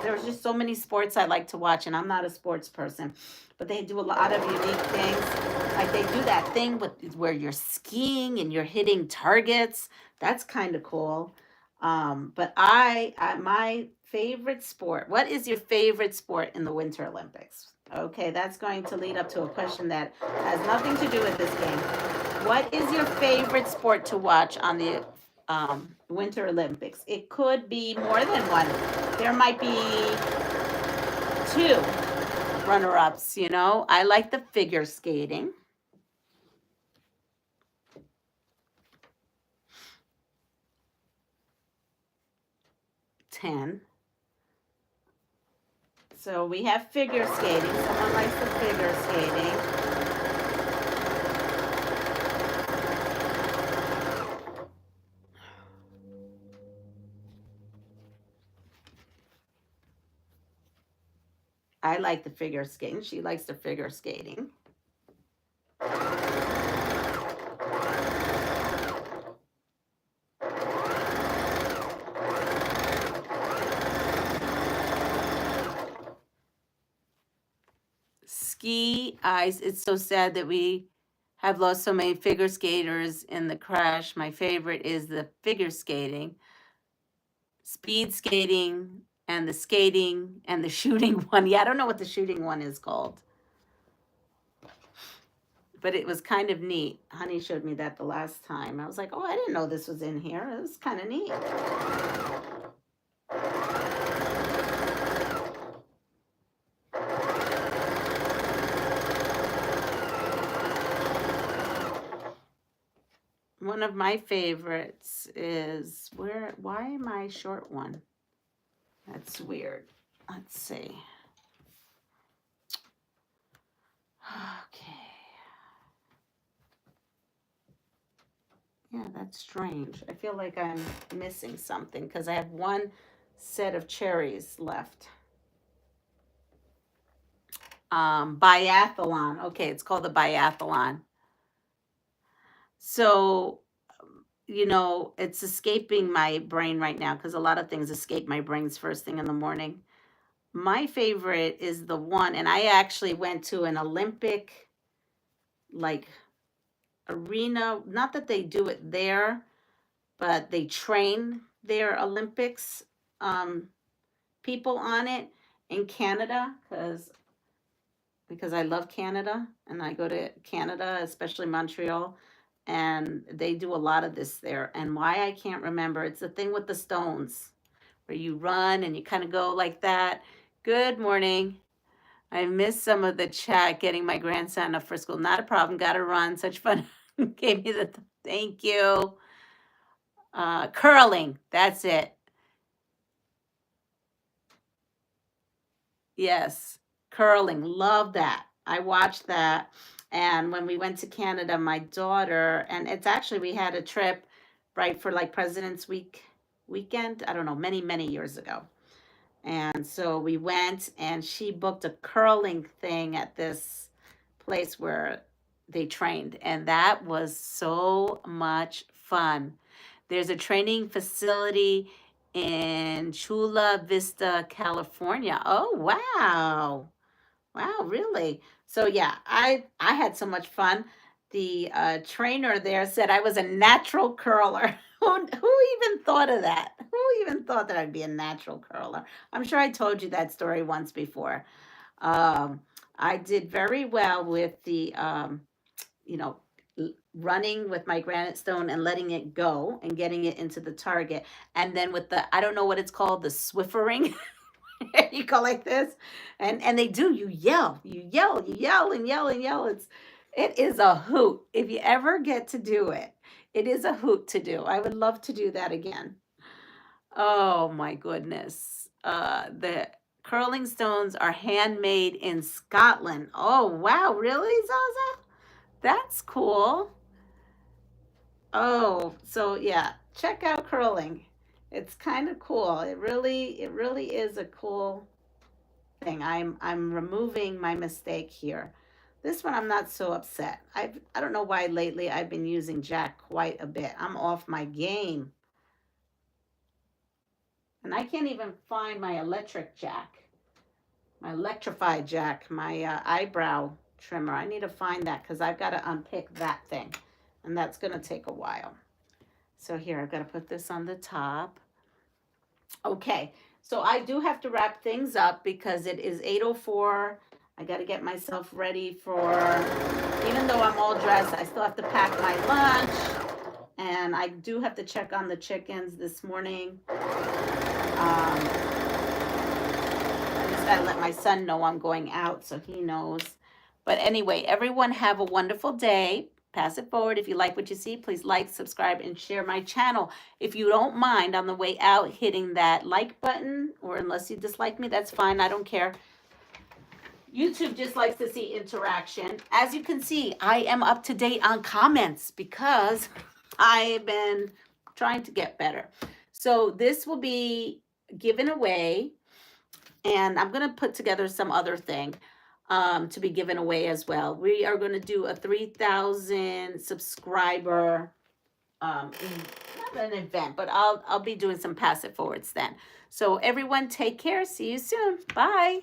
There's just so many sports I like to watch, and I'm not a sports person, but they do a lot of unique things. Like they do that thing where you're skiing and you're hitting targets. That's kind of cool. But my favorite sport. What is your favorite sport in the Winter Olympics? Okay, that's going to lead up to a question that has nothing to do with this game. What is your favorite sport to watch on the Winter Olympics? It could be more than one. There might be 2 runner-ups, you know. I like the figure skating. 10. So we have figure skating. Someone likes the figure skating. I like the figure skating. She likes the figure skating. Ski ice. It's so sad that we have lost so many figure skaters in the crash. My favorite is the figure skating, speed skating, and the skating and the shooting one. Yeah, I don't know what the shooting one is called, but it was kind of neat. Honey showed me that the last time. I was like, oh, I didn't know this was in here. It was kind of neat. One of my favorites is why am I short one? That's weird. Let's see. Okay. Yeah, that's strange. I feel like I'm missing something because I have one set of cherries left. Biathlon. Okay, it's called the biathlon. So, you know, it's escaping my brain right now because a lot of things escape my brains first thing in the morning. My favorite is the one, and I actually went to an Olympic, like, arena. Not that they do it there, but they train their Olympics people on it. in Canada, because I love Canada and I go to Canada, especially Montreal, and they do a lot of this there. And why I can't remember, it's the thing with the stones where you run and you kind of go like that. Good morning. I missed some of the chat getting my grandson up for school. Not a problem. Got to run. Such fun. Gave me the thank you. Curling. That's it. Yes. Curling. Love that. I watched that. And when we went to Canada, my daughter, and it's actually, we had a trip right for like President's weekend. I don't know, many, many years ago. And so we went and she booked a curling thing at this place where they trained. And that was so much fun. There's a training facility in Chula Vista, California. Oh, wow. Wow, really? So yeah, I had so much fun. The trainer there said I was a natural curler. Who even thought of that? Who even thought that I'd be a natural curler? I'm sure I told you that story once before. Um, I did very well with the, you know, running with my granite stone and letting it go and getting it into the target. And then with the, I don't know what it's called, the swiffering. You go like this, and they do. You yell, you yell, you yell, and yell and yell. It is a hoot. If you ever get to do it, it is a hoot to do. I would love to do that again. Oh my goodness. The curling stones are handmade in Scotland. Oh wow, really, Zaza? That's cool. Oh, so yeah, check out curling. It's kind of cool. It really is a cool thing. I'm removing my mistake here. This one I'm not so upset. I don't know why lately I've been using jack quite a bit. I'm off my game. And I can't even find my electric jack. My electrified jack, my eyebrow trimmer. I need to find that because I've got to unpick that thing. And that's going to take a while. So here, I've got to put this on the top. Okay, so I do have to wrap things up because it is 8:04. I got to get myself ready for, even though I'm all dressed, I still have to pack my lunch. And I do have to check on the chickens this morning. I just got to let my son know I'm going out so he knows. But anyway, everyone have a wonderful day. Pass it forward. If you like what you see, please like, subscribe, and share my channel. If you don't mind on the way out hitting that like button, or unless you dislike me, that's fine. I don't care. YouTube just likes to see interaction. As you can see, I am up to date on comments because I've been trying to get better. So this will be given away, and I'm going to put together some other thing to be given away as well. We are going to do a 3,000 subscriber, not an event, but I'll be doing some pass it forwards then. So everyone take care. See you soon. Bye.